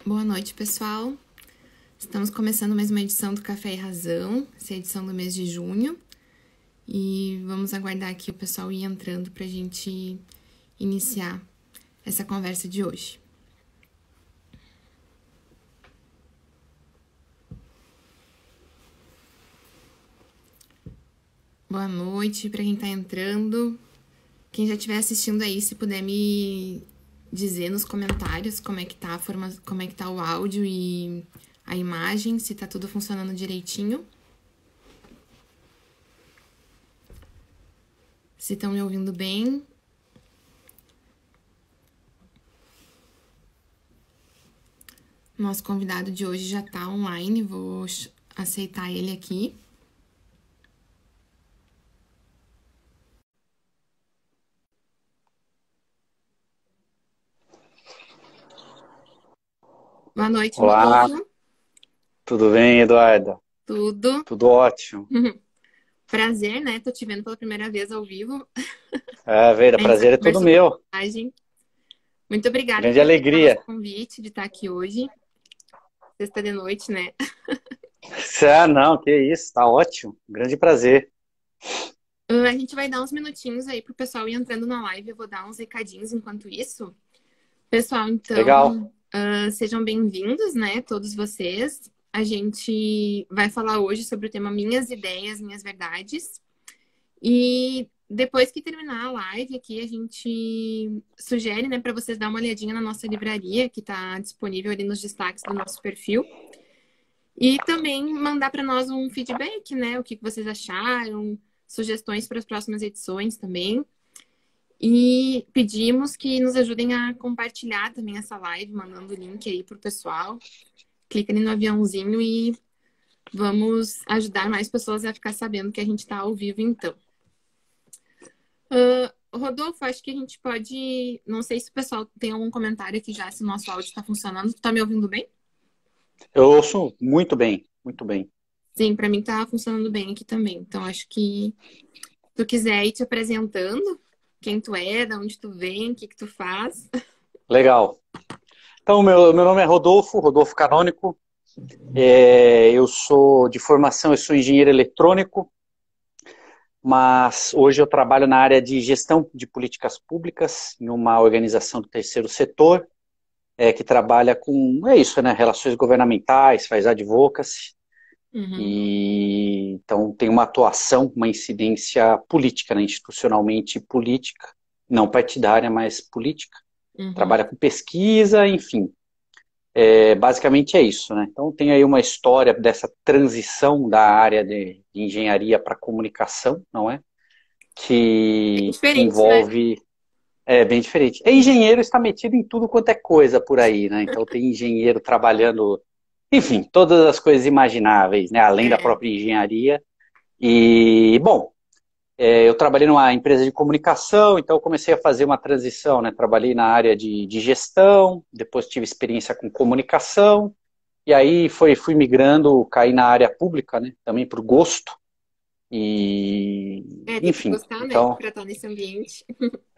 Boa noite, pessoal. Estamos começando mais uma edição do Café e Razão, essa é a edição do mês de junho. E vamos aguardar aqui o pessoal ir entrando para a gente iniciar essa conversa de hoje. Boa noite para quem está entrando. Quem já estiver assistindo aí, se puder me dizer nos comentários como é que tá a forma, como é que tá o áudio e a imagem, se tá tudo funcionando direitinho. Se estão me ouvindo bem. Nosso convidado de hoje já tá online, vou aceitar ele aqui. Boa noite, Olá, Rodolfo. tudo bem, Eduardo? Tudo? Tudo ótimo. Prazer, né? Tô te vendo pela primeira vez ao vivo. É, Veira, A gente já prazer é todo conversou por meu. mensagem. Muito obrigada Grande por aceitar nosso alegria. convite de estar aqui hoje. Sexta de noite, né? Ah, não, que isso, tá ótimo. Grande prazer. A gente vai dar uns minutinhos aí pro pessoal ir entrando na live. Eu vou dar uns recadinhos enquanto isso. Pessoal, Legal. então, sejam bem-vindos, né? Todos vocês. A gente vai falar hoje sobre o tema Minhas Ideias, Minhas Verdades. E depois que terminar a live aqui, a gente sugere, né, para vocês dar uma olhadinha na nossa livraria, que está disponível ali nos destaques do nosso perfil. E também mandar para nós um feedback, né? O que vocês acharam, sugestões para as próximas edições também. E pedimos que nos ajudem a compartilhar também essa live, mandando o link aí pro pessoal. Clica ali no aviãozinho e vamos ajudar mais pessoas a ficar sabendo que a gente está ao vivo, então. Rodolfo, acho que a gente pode... Não sei se o pessoal tem algum comentário aqui já, se o nosso áudio está funcionando. Tu tá me ouvindo bem? Eu ouço muito bem, muito bem. Sim, para mim tá funcionando bem aqui também. Então, acho que se tu quiser ir te apresentando, quem tu é, de onde tu vem, o que tu faz. Legal. Então, meu nome é Rodolfo Canônico. Eu sou de formação, eu sou engenheiro eletrônico, mas hoje eu trabalho na área de gestão de políticas públicas em uma organização do terceiro setor, que trabalha com, é isso, né, relações governamentais, faz advocacy. Uhum, E então tem uma atuação, uma incidência política, né, institucionalmente política, não partidária, mas política. uhum. Trabalha com pesquisa, enfim. Basicamente é isso, né? Então tem aí uma história dessa transição da área de engenharia para comunicação, não é? Bem Que diferente, né? envolve bem diferente. Engenheiro está metido em tudo quanto é coisa por aí, né? Então tem engenheiro trabalhando, enfim, todas as coisas imagináveis, né? Além da É. própria engenharia. E, bom, eu trabalhei numa empresa de comunicação, então eu comecei a fazer uma transição, né? Trabalhei na área de gestão, depois tive experiência com comunicação, e aí fui migrando, caí na área pública, né? Também por gosto, e, Tem que enfim, gostar, né? então, Pra estar nesse ambiente.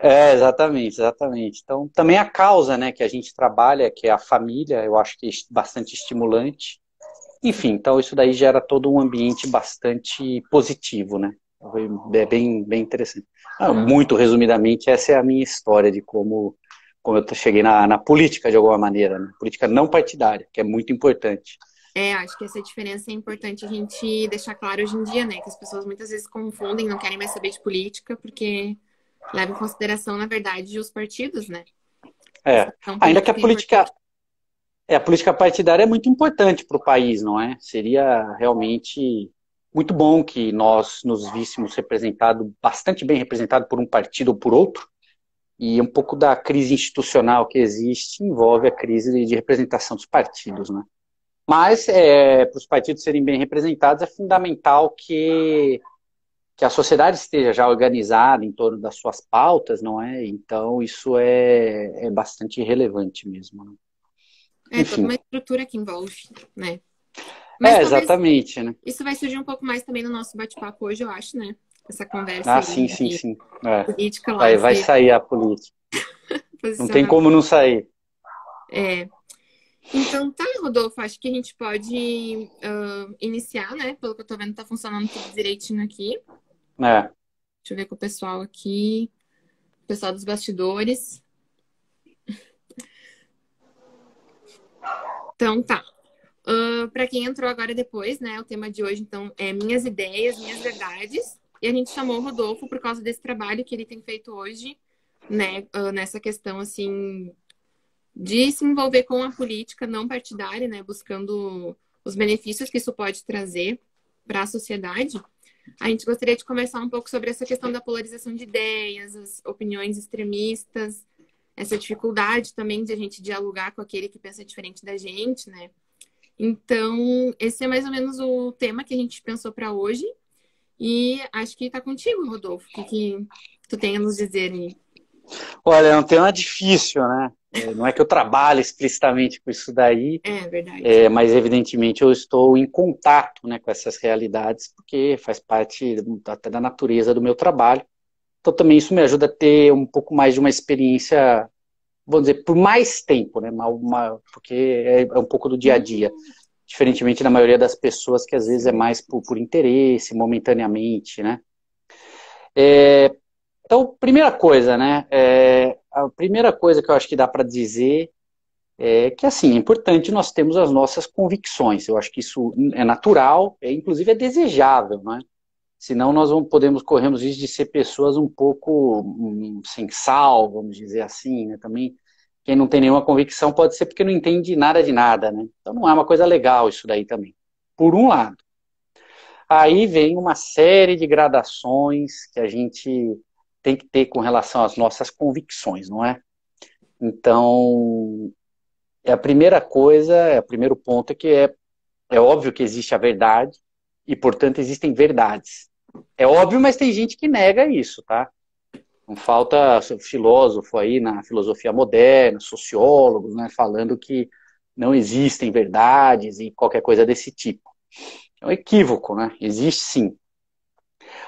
exatamente, exatamente. Então, também a causa, né, que a gente trabalha, que é a família, eu acho que é bastante estimulante. Enfim, então isso daí gera todo um ambiente bastante positivo, né? É bem interessante. Muito resumidamente, essa é a minha história de como eu cheguei na política de alguma maneira, né? Política não partidária, que é muito importante. Acho que essa diferença é importante a gente deixar claro hoje em dia, né? Que as pessoas muitas vezes confundem, não querem mais saber de política, porque leva em consideração, na verdade, os partidos, né? Essa É, questão ainda que política é importante. a política partidária é muito importante para o país, não é? Seria realmente muito bom que nós nos víssemos representado, bastante bem representado por um partido ou por outro. E um pouco da crise institucional que existe envolve a crise de representação dos partidos, né? Mas, para os partidos serem bem representados, é fundamental que a sociedade esteja já organizada em torno das suas pautas, não é? Então, isso é bastante relevante mesmo, né? É toda Enfim, uma estrutura que envolve, né? Mas talvez exatamente, né? isso vai surgir um pouco mais também no nosso bate-papo hoje, eu acho, né? Essa conversa Ah, aí sim, sim, de sim. É. política lá, Vai esse sair a política. Não tem como posicionamento. não sair. É. Então tá, Rodolfo, acho que a gente pode iniciar, né? Pelo que eu tô vendo, tá funcionando tudo direitinho aqui. É. Deixa eu ver com o pessoal aqui, o pessoal dos bastidores. Então tá. Para quem entrou agora depois, né? O tema de hoje, então, é minhas ideias, minhas verdades. E a gente chamou o Rodolfo por causa desse trabalho que ele tem feito hoje, né? Nessa questão, assim, de se envolver com a política não partidária, né? Buscando os benefícios que isso pode trazer para a sociedade. A gente gostaria de conversar um pouco sobre essa questão da polarização de ideias, as opiniões extremistas, essa dificuldade também de a gente dialogar com aquele que pensa diferente da gente, né? Então, esse é mais ou menos o tema que a gente pensou para hoje. E acho que está contigo, Rodolfo. O que tu tem a nos dizer aí? Olha, é um tema difícil, né? Não é que eu trabalhe explicitamente com isso daí, É verdade. mas evidentemente eu estou em contato, né, com essas realidades, porque faz parte até da natureza do meu trabalho. Então também isso me ajuda a ter um pouco mais de uma experiência, vamos dizer, por mais tempo, né? Porque é um pouco do dia a dia. Diferentemente da maioria das pessoas que às vezes é mais por interesse, momentaneamente, né? Então, primeira coisa, né? A primeira coisa que eu acho que dá para dizer é que, assim, é importante nós termos as nossas convicções. Eu acho que isso é natural, inclusive é desejável, né? Senão nós corremos risco de ser pessoas um pouco sem sal, vamos dizer assim, né? Também, quem não tem nenhuma convicção pode ser porque não entende nada de nada, né? Então não é uma coisa legal isso daí também. Por um lado. Aí vem uma série de gradações que a gente tem que ter com relação às nossas convicções, não é? Então, a primeira coisa, o primeiro ponto é óbvio que existe a verdade e, portanto, existem verdades. É óbvio, mas tem gente que nega isso, tá? Não falta filósofo aí na filosofia moderna, sociólogos, né, falando que não existem verdades e qualquer coisa desse tipo. É um equívoco, né? Existe sim.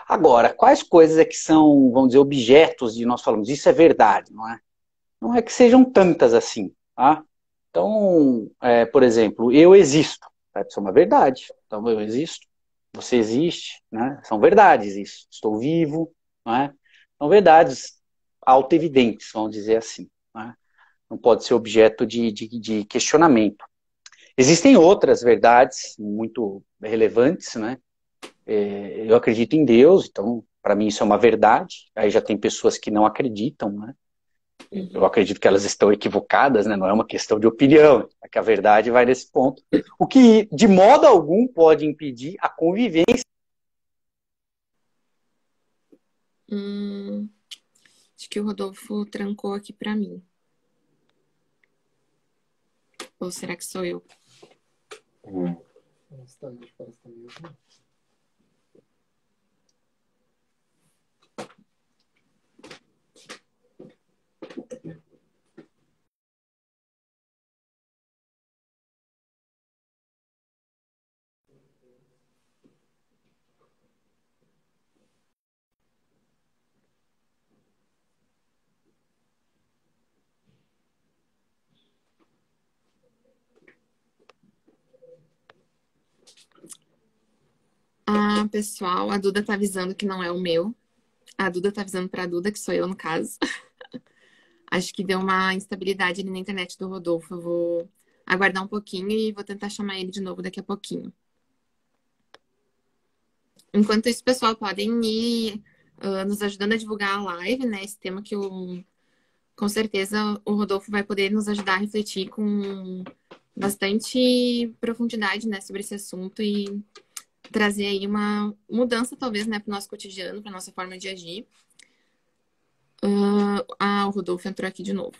Agora, quais coisas é que são, vamos dizer, objetos de nós falamos, isso é verdade, não é? Não é que sejam tantas assim, tá? Então, por exemplo, eu existo, isso é uma verdade. Então, eu existo, você existe, né? São verdades isso. Estou vivo, não é? São verdades autoevidentes, vamos dizer assim, né? Não pode ser objeto de questionamento. Existem outras verdades muito relevantes, né? Eu acredito em Deus, então para mim isso é uma verdade. Aí já tem pessoas que não acreditam, né? Eu acredito que elas estão equivocadas, né? Não é uma questão de opinião, é que a verdade vai nesse ponto. O que de modo algum pode impedir a convivência. Acho que o Rodolfo trancou aqui para mim. Ou será que sou eu? Ah, pessoal, a Duda tá avisando que não é o meu. A Duda tá avisando pra Duda, que sou eu no caso. Acho que deu uma instabilidade ali na internet do Rodolfo. Eu vou aguardar um pouquinho e vou tentar chamar ele de novo daqui a pouquinho. Enquanto isso, pessoal, podem ir nos ajudando a divulgar a live, né? Esse tema que com certeza o Rodolfo vai poder nos ajudar a refletir com bastante profundidade, né, sobre esse assunto e trazer aí uma mudança, talvez, né, para o nosso cotidiano, para nossa forma de agir. O Rodolfo entrou aqui de novo.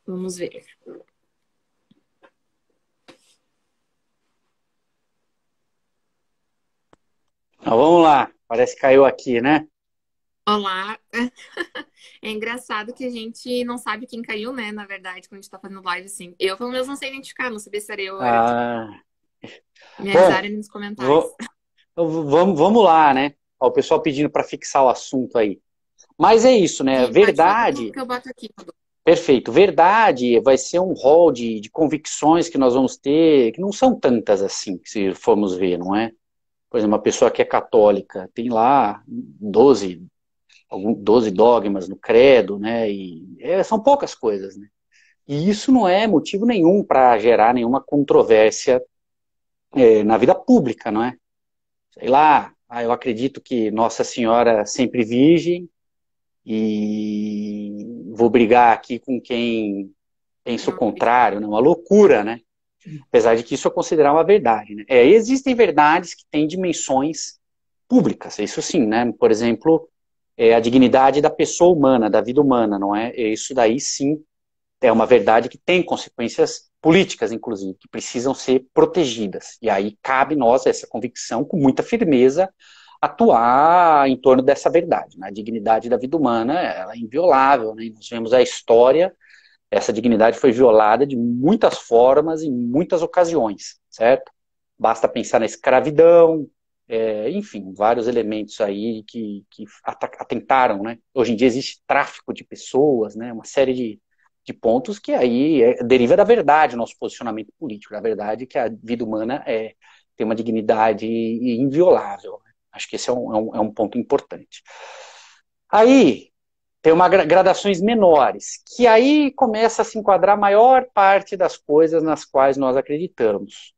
Vamos ver. Então, vamos lá, parece que caiu aqui, né? Olá. É engraçado que a gente não sabe quem caiu, né, na verdade, quando a gente tá fazendo live, assim. Eu, pelo menos, não sei identificar, não sabia se era eu ou era tu. Me Bom, avisaram ali nos comentários. vamos lá, né? Ó, o pessoal pedindo para fixar o assunto aí. Mas é isso, né? Sim, pode falar Verdade. que eu boto aqui. Perfeito. Verdade vai ser um rol de convicções que nós vamos ter, que não são tantas assim, se formos ver, não é? Por exemplo, uma pessoa que é católica tem lá 12 dogmas no credo, né? São poucas coisas, né? E isso não é motivo nenhum para gerar nenhuma controvérsia na vida pública, não é? Sei lá, eu acredito que Nossa Senhora é sempre virgem e vou brigar aqui com quem pensa o Não, contrário, né? Uma loucura, né? Apesar de que isso é considerar uma verdade, né? Existem verdades que têm dimensões públicas, isso sim, né? Por exemplo, a dignidade da pessoa humana, da vida humana, não é? Isso daí sim é uma verdade que tem consequências políticas, inclusive, que precisam ser protegidas. E aí cabe nós, essa convicção, com muita firmeza, atuar em torno dessa verdade. Né? A dignidade da vida humana ela é inviolável. Né? Nós vemos a história, essa dignidade foi violada de muitas formas, em muitas ocasiões, certo? Basta pensar na escravidão, enfim, vários elementos aí que atentaram, né? Hoje em dia existe tráfico de pessoas, né? Uma série de pontos que aí deriva da verdade o nosso posicionamento político, da verdade que a vida humana tem uma dignidade inviolável. Né? Acho que esse é um ponto importante. Aí tem gradações menores, que aí começa a se enquadrar a maior parte das coisas nas quais nós acreditamos.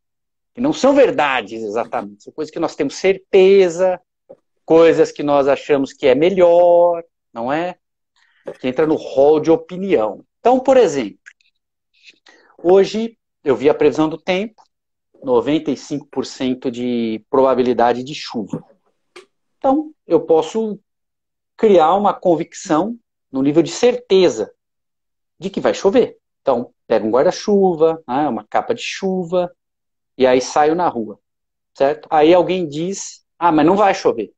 E não são verdades exatamente, são coisas que nós temos certeza, coisas que nós achamos que é melhor, não é? Que entra no rol de opinião. Então, por exemplo, hoje eu vi a previsão do tempo, 95% de probabilidade de chuva. Então, eu posso criar uma convicção no nível de certeza de que vai chover. Então, pego um guarda-chuva, né, uma capa de chuva, e aí saio na rua, certo? Aí alguém diz, mas não vai chover.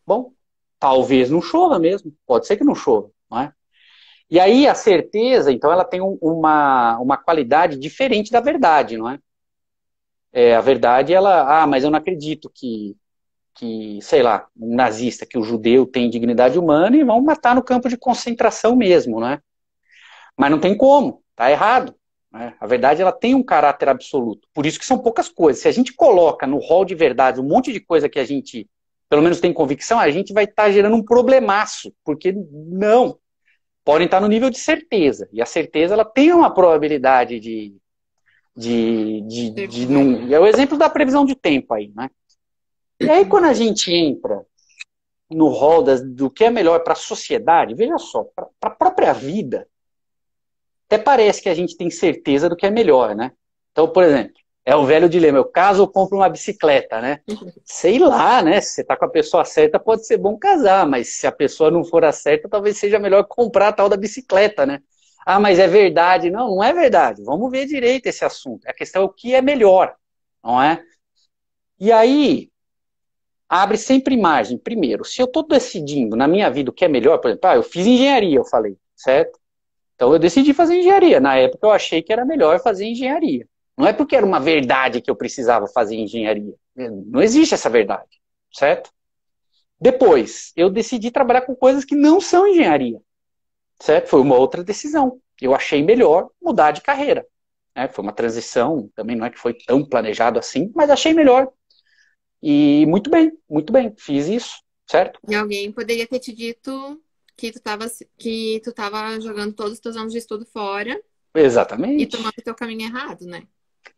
Bom, talvez não chova mesmo, pode ser que não chova, não é? E aí a certeza, então, ela tem uma qualidade diferente da verdade, não é? A verdade, mas eu não acredito sei lá, um nazista, que o judeu tem dignidade humana e vão matar no campo de concentração mesmo, né? Mas não tem como, tá errado. Né? A verdade, ela tem um caráter absoluto. Por isso que são poucas coisas. Se a gente coloca no rol de verdades um monte de coisa que a gente, pelo menos, tem convicção, a gente vai estar gerando um problemaço, porque não. Podem estar no nível de certeza. E a certeza, ela tem uma probabilidade de não... É o exemplo da previsão de tempo aí, né? E aí, quando a gente entra no rol do que é melhor para a sociedade, veja só, para a própria vida, até parece que a gente tem certeza do que é melhor, né? Então, por exemplo, é o velho dilema, eu caso ou compro uma bicicleta, né? Sei lá, né? Se você tá com a pessoa certa, pode ser bom casar, mas se a pessoa não for a certa, talvez seja melhor comprar a tal da bicicleta, né? Mas é verdade. Não, não é verdade. Vamos ver direito esse assunto. A questão é o que é melhor, não é? E aí, abre sempre margem. Primeiro, se eu estou decidindo na minha vida o que é melhor, por exemplo, eu fiz engenharia, eu falei, certo? Então eu decidi fazer engenharia. Na época eu achei que era melhor fazer engenharia. Não é porque era uma verdade que eu precisava fazer engenharia. Não existe essa verdade, certo? Depois, eu decidi trabalhar com coisas que não são engenharia, certo? Foi uma outra decisão. Eu achei melhor mudar de carreira. Né? Foi uma transição, também não é que foi tão planejado assim, mas achei melhor. E muito bem, fiz isso, certo? E alguém poderia ter te dito que tu tava jogando todos os teus anos de estudo fora e Exatamente, tomando o teu caminho errado, né?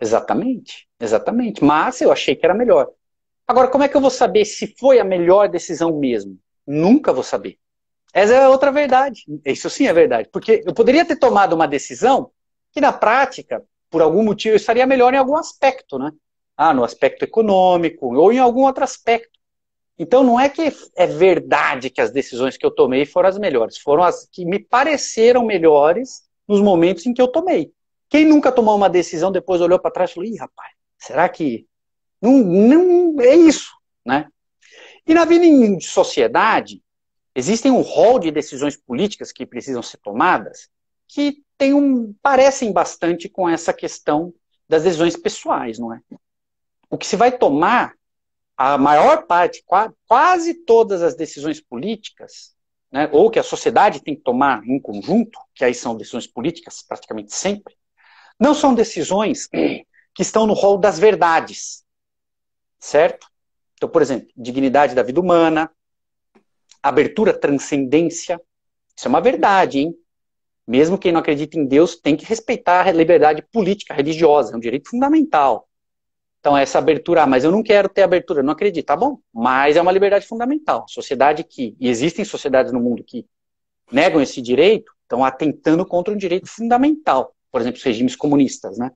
exatamente. Mas eu achei que era melhor. Agora, como é que eu vou saber se foi a melhor decisão mesmo? Nunca vou saber. Essa é outra verdade. Isso sim é verdade. Porque eu poderia ter tomado uma decisão que, na prática, por algum motivo, eu estaria melhor em algum aspecto, né? No aspecto econômico ou em algum outro aspecto. Então, não é que é verdade que as decisões que eu tomei foram as melhores. Foram as que me pareceram melhores nos momentos em que eu tomei. Quem nunca tomou uma decisão, depois olhou para trás e falou, rapaz, será que não é isso, né? E na vida em sociedade, existem um rol de decisões políticas que precisam ser tomadas que parecem bastante com essa questão das decisões pessoais, não é? O que se vai tomar, a maior parte, quase todas as decisões políticas, né, ou que a sociedade tem que tomar em conjunto, que aí são decisões políticas praticamente sempre, não são decisões que estão no rol das verdades, certo? Então, por exemplo, dignidade da vida humana, abertura, transcendência, isso é uma verdade, hein? Mesmo quem não acredita em Deus tem que respeitar a liberdade política, religiosa, é um direito fundamental. Então, essa abertura, mas eu não quero ter abertura, eu não acredito, tá bom, mas é uma liberdade fundamental. Sociedade que, e existem sociedades no mundo que negam esse direito, estão atentando contra um direito fundamental. Por exemplo, os regimes comunistas, né?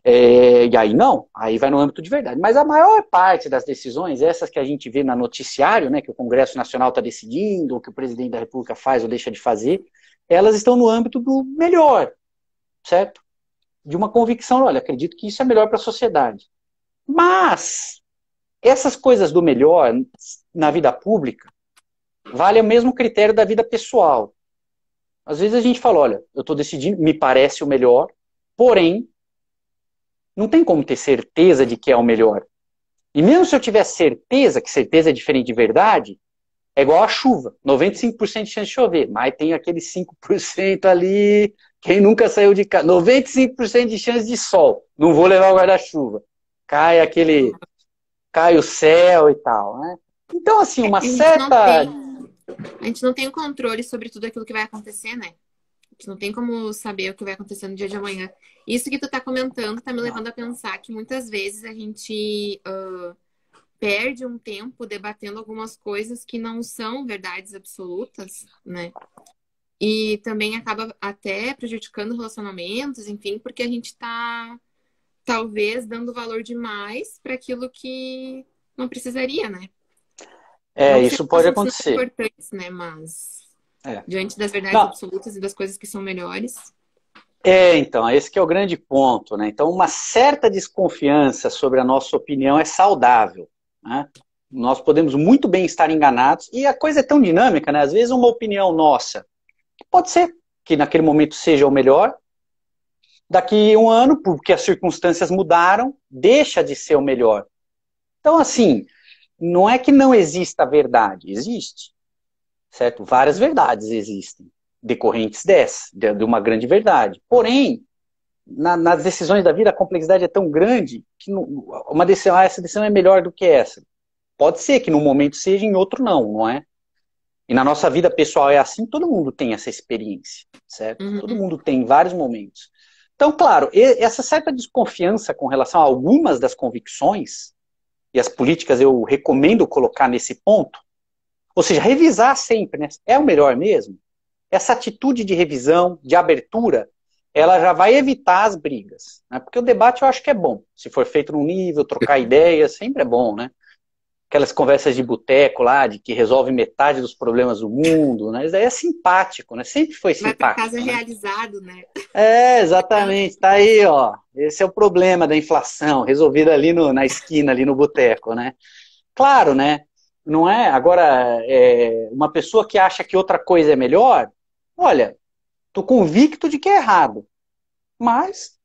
E aí não, aí vai no âmbito de verdade. Mas a maior parte das decisões, essas que a gente vê no noticiário, né, que o Congresso Nacional está decidindo, ou que o presidente da República faz ou deixa de fazer, elas estão no âmbito do melhor, certo? De uma convicção, olha, acredito que isso é melhor para a sociedade. Mas essas coisas do melhor na vida pública vale o mesmo critério da vida pessoal. Às vezes a gente fala, olha, eu estou decidindo, me parece o melhor, porém, não tem como ter certeza de que é o melhor. E mesmo se eu tiver certeza, que certeza é diferente de verdade, é igual a chuva, 95% de chance de chover, mas tem aqueles 5% ali, quem nunca saiu de casa, 95% de chance de sol, não vou levar o guarda-chuva. Cai o céu e tal, né? Então, assim, uma certa... A gente não tem o controle sobre tudo aquilo que vai acontecer, né? A gente não tem como saber o que vai acontecer no dia de amanhã. Isso que tu tá comentando tá me levando a pensar que muitas vezes a gente perde um tempo debatendo algumas coisas que não são verdades absolutas, né? E também acaba até prejudicando relacionamentos, enfim, porque a gente tá talvez dando valor demais para aquilo que não precisaria, né? Não que isso pode sejam acontecer. importantes, né? Mas diante das verdades Não. absolutas e das coisas que são melhores. Então, esse que é o grande ponto, né? Então, uma certa desconfiança sobre a nossa opinião é saudável, né? Nós podemos muito bem estar enganados, e a coisa é tão dinâmica, né? Às vezes uma opinião nossa, pode ser que naquele momento seja o melhor, daqui um ano, porque as circunstâncias mudaram, deixa de ser o melhor. Então, assim, não é que não exista verdade, existe, certo? Várias verdades existem, decorrentes dessa, de uma grande verdade. Porém, nas decisões da vida, a complexidade é tão grande que uma decisão, essa decisão é melhor do que essa. Pode ser que num momento seja, em outro não é? E na nossa vida pessoal é assim, todo mundo tem essa experiência, certo? Uhum. Todo mundo tem em vários momentos. Então, claro, essa certa desconfiança com relação a algumas das convicções, e as políticas eu recomendo colocar nesse ponto, ou seja, revisar sempre, né? É o melhor mesmo? Essa atitude de revisão, de abertura, ela já vai evitar as brigas, né? Porque o debate eu acho que é bom. Se for feito num nível, trocar ideias, sempre é bom, né? Aquelas conversas de boteco lá, de que resolve metade dos problemas do mundo, né? Isso daí é simpático, né? Sempre foi simpático. Vai para casa realizado, né? Exatamente. Tá aí, ó. Esse é o problema da inflação, resolvido ali na esquina, ali no boteco, né? Claro, né? Não é? Agora, uma pessoa que acha que outra coisa é melhor, olha, tô convicto de que é errado. Mas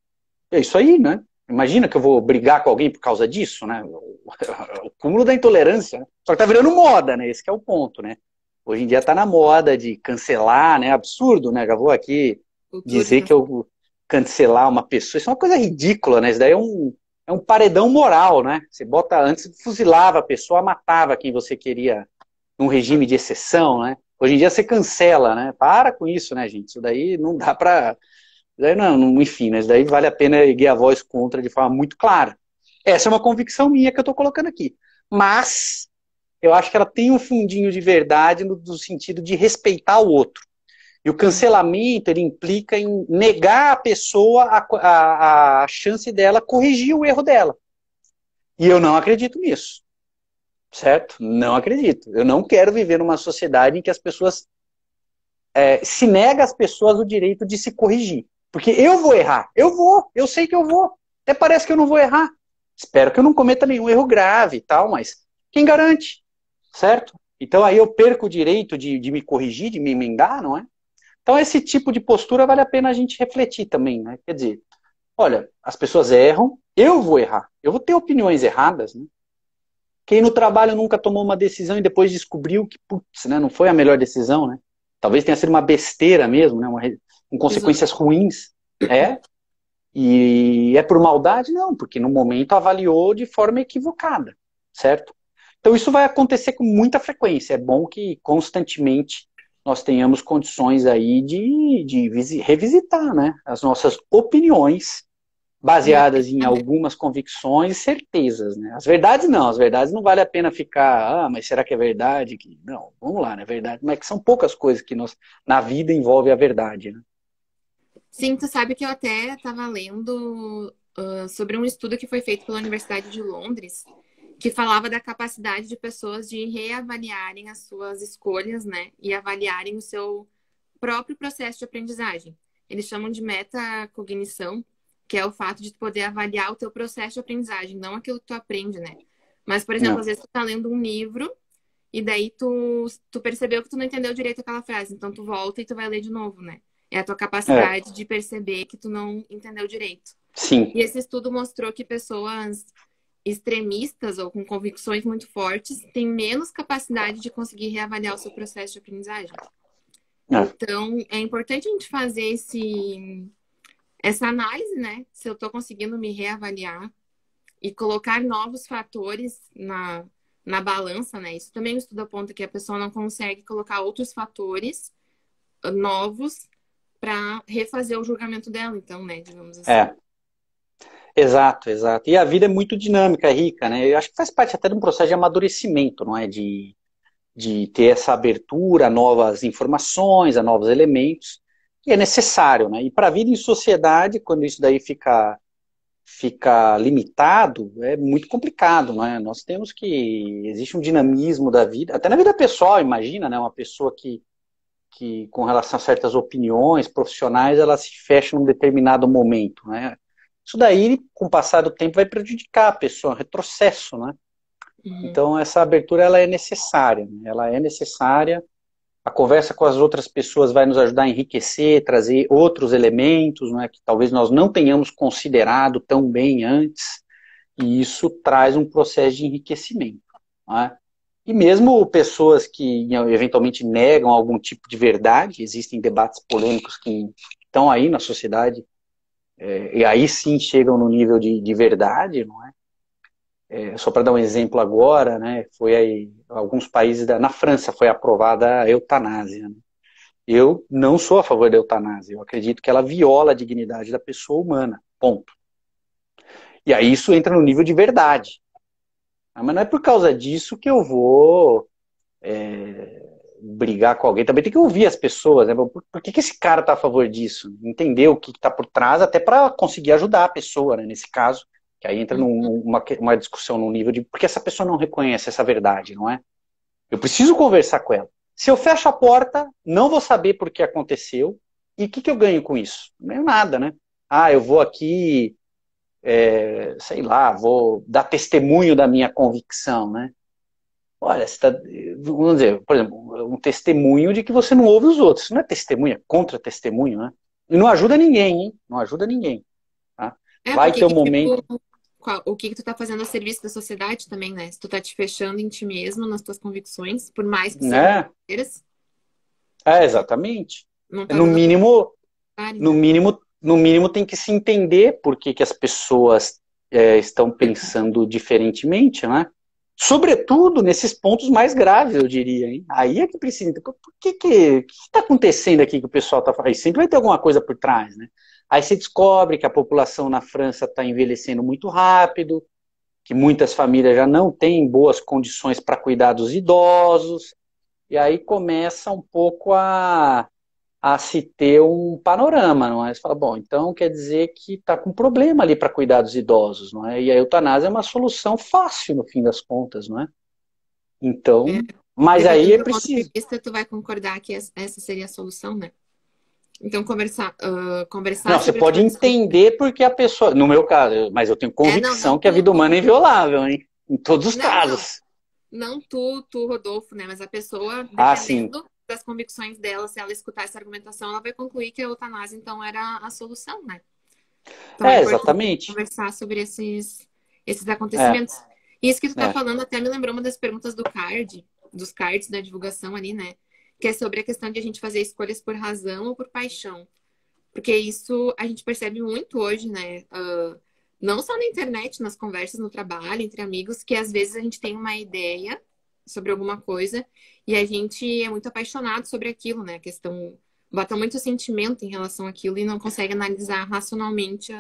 é isso aí, né? Imagina que eu vou brigar com alguém por causa disso, né? O cúmulo da intolerância, né? Só que tá virando moda, né? Esse que é o ponto, né? Hoje em dia tá na moda de cancelar, né? Absurdo, né? Já vou aqui dizer que eu cancelar uma pessoa. Isso é uma coisa ridícula, né? Isso daí é um paredão moral, né? Você bota, antes fuzilava a pessoa, matava quem você queria num regime de exceção, né? Hoje em dia você cancela, né? Para com isso, né, gente? Isso daí não dá pra... Daí não, enfim, né? Isso daí vale a pena erguer a voz contra de forma muito clara. Essa é uma convicção minha que eu estou colocando aqui. Mas eu acho que ela tem um fundinho de verdade no sentido de respeitar o outro. E o cancelamento, ele implica em negar à pessoa a chance dela corrigir o erro dela. E eu não acredito nisso. Certo? Não acredito. Eu não quero viver numa sociedade em que as pessoas... se nega às pessoas o direito de se corrigir. Porque eu vou errar. Eu sei que eu vou. Até parece que eu não vou errar. Espero que eu não cometa nenhum erro grave e tal, mas quem garante? Certo? Então aí eu perco o direito de me corrigir, de me emendar, não é? Então esse tipo de postura vale a pena a gente refletir também, né? Quer dizer, olha, as pessoas erram, eu vou errar. Eu vou ter opiniões erradas, né? Quem no trabalho nunca tomou uma decisão e depois descobriu que, putz, né, não foi a melhor decisão, né? Talvez tenha sido uma besteira mesmo, né? Com consequências ruins. É. E é por maldade? Não, porque no momento avaliou de forma equivocada, certo? Então isso vai acontecer com muita frequência. É bom que constantemente nós tenhamos condições aí de revisitar, né, as nossas opiniões baseadas em algumas convicções e certezas, né? As verdades não vale a pena ficar, mas será que é verdade? Não, vamos lá, né? Verdade, mas que são poucas coisas que na vida envolve a verdade, né? Sim, tu sabe que eu até estava lendo sobre um estudo que foi feito pela Universidade de Londres, que falava da capacidade de pessoas de reavaliarem as suas escolhas, né? E avaliarem o seu próprio processo de aprendizagem. Eles chamam de metacognição, que é o fato de tu poder avaliar o teu processo de aprendizagem, não aquilo que tu aprende, né? Mas, por exemplo, às vezes tu tá lendo um livro e daí tu percebeu que tu não entendeu direito aquela frase, então tu volta e tu vai ler de novo, né? É a tua capacidade de perceber que tu não entendeu direito. Sim. E esse estudo mostrou que pessoas extremistas ou com convicções muito fortes têm menos capacidade de conseguir reavaliar o seu processo de aprendizagem. Então, é importante a gente fazer essa análise, né? Se eu estou conseguindo me reavaliar e colocar novos fatores na balança, né? Isso também o estudo aponta que a pessoa não consegue colocar outros fatores novos para refazer o julgamento dela, então, né? Digamos assim. Exato, exato. E a vida é muito dinâmica, rica, né? Eu acho que faz parte até de um processo de amadurecimento, não é? De ter essa abertura a novas informações, a novos elementos, que é necessário, né? E para a vida em sociedade, quando isso daí fica limitado, é muito complicado, não é? Nós temos que... Existe um dinamismo da vida, até na vida pessoal, imagina, né? Uma pessoa que com relação a certas opiniões profissionais, ela se fecha num determinado momento, né? Isso daí, com o passar do tempo, vai prejudicar a pessoa, um retrocesso, né? Então, essa abertura, ela é necessária, né? Ela é necessária. A conversa com as outras pessoas vai nos ajudar a enriquecer, trazer outros elementos, né, que talvez nós não tenhamos considerado tão bem antes, e isso traz um processo de enriquecimento, né? E mesmo pessoas que eventualmente negam algum tipo de verdade, existem debates polêmicos que estão aí na sociedade, e aí sim chegam no nível de verdade, não é? Só para dar um exemplo agora, né, foi aí, alguns países, na França foi aprovada a eutanásia, né? Eu não sou a favor da eutanásia, eu acredito que ela viola a dignidade da pessoa humana, ponto. E aí isso entra no nível de verdade. Mas não é por causa disso que eu vou brigar com alguém. Também tem que ouvir as pessoas, né? Por que esse cara está a favor disso? Entender o que está por trás, até para conseguir ajudar a pessoa, né, nesse caso. Que aí entra numa discussão no nível de por que essa pessoa não reconhece essa verdade, não é? Eu preciso conversar com ela. Se eu fecho a porta, não vou saber por que aconteceu. E o que eu ganho com isso? Não ganho nada, né? Eu vou aqui, sei lá, vou dar testemunho da minha convicção, né? Olha, vamos dizer, por exemplo, um testemunho de que você não ouve os outros. Isso não é testemunho, é contra-testemunho, né? E não ajuda ninguém, hein? Não ajuda ninguém. Tá? Vai ter um momento... O que tu tá fazendo a serviço da sociedade também, né? Se tu tá te fechando em ti mesmo, nas tuas convicções, por mais que sejam verdadeiras. Exatamente. Tá no mínimo tem que se entender por que as pessoas estão pensando diferentemente, né? Sobretudo nesses pontos mais graves, eu diria, hein? Aí é que precisa. O que está acontecendo aqui que o pessoal está falando? Sempre vai ter alguma coisa por trás, né? Aí você descobre que a população na França está envelhecendo muito rápido, que muitas famílias já não têm boas condições para cuidar dos idosos, e aí começa um pouco a se ter um panorama, não é? Você fala, bom, então quer dizer que está com problema ali para cuidar dos idosos, não é? E a eutanásia é uma solução fácil, no fim das contas, não é? Então, mas aí é preciso. Tu vai concordar que essa seria a solução, né? Então, conversar não, você pode entender porque a pessoa... No meu caso, mas eu tenho convicção que a vida humana é inviolável, hein? Em todos os casos. Não tu, Rodolfo, né? Mas a pessoa, dependendo das convicções dela, se ela escutar essa argumentação, ela vai concluir que a eutanásia, então, era a solução, né? Então, exatamente. Conversar sobre esses acontecimentos. Isso que tu tá É, falando até me lembrou uma das perguntas do card, dos cards da divulgação ali, né? Que é sobre a questão de a gente fazer escolhas por razão ou por paixão. Porque isso a gente percebe muito hoje, né? Não só na internet, nas conversas no trabalho, entre amigos, que às vezes a gente tem uma ideia sobre alguma coisa e a gente é muito apaixonado sobre aquilo, né? A questão bota muito sentimento em relação àquilo e não consegue analisar racionalmente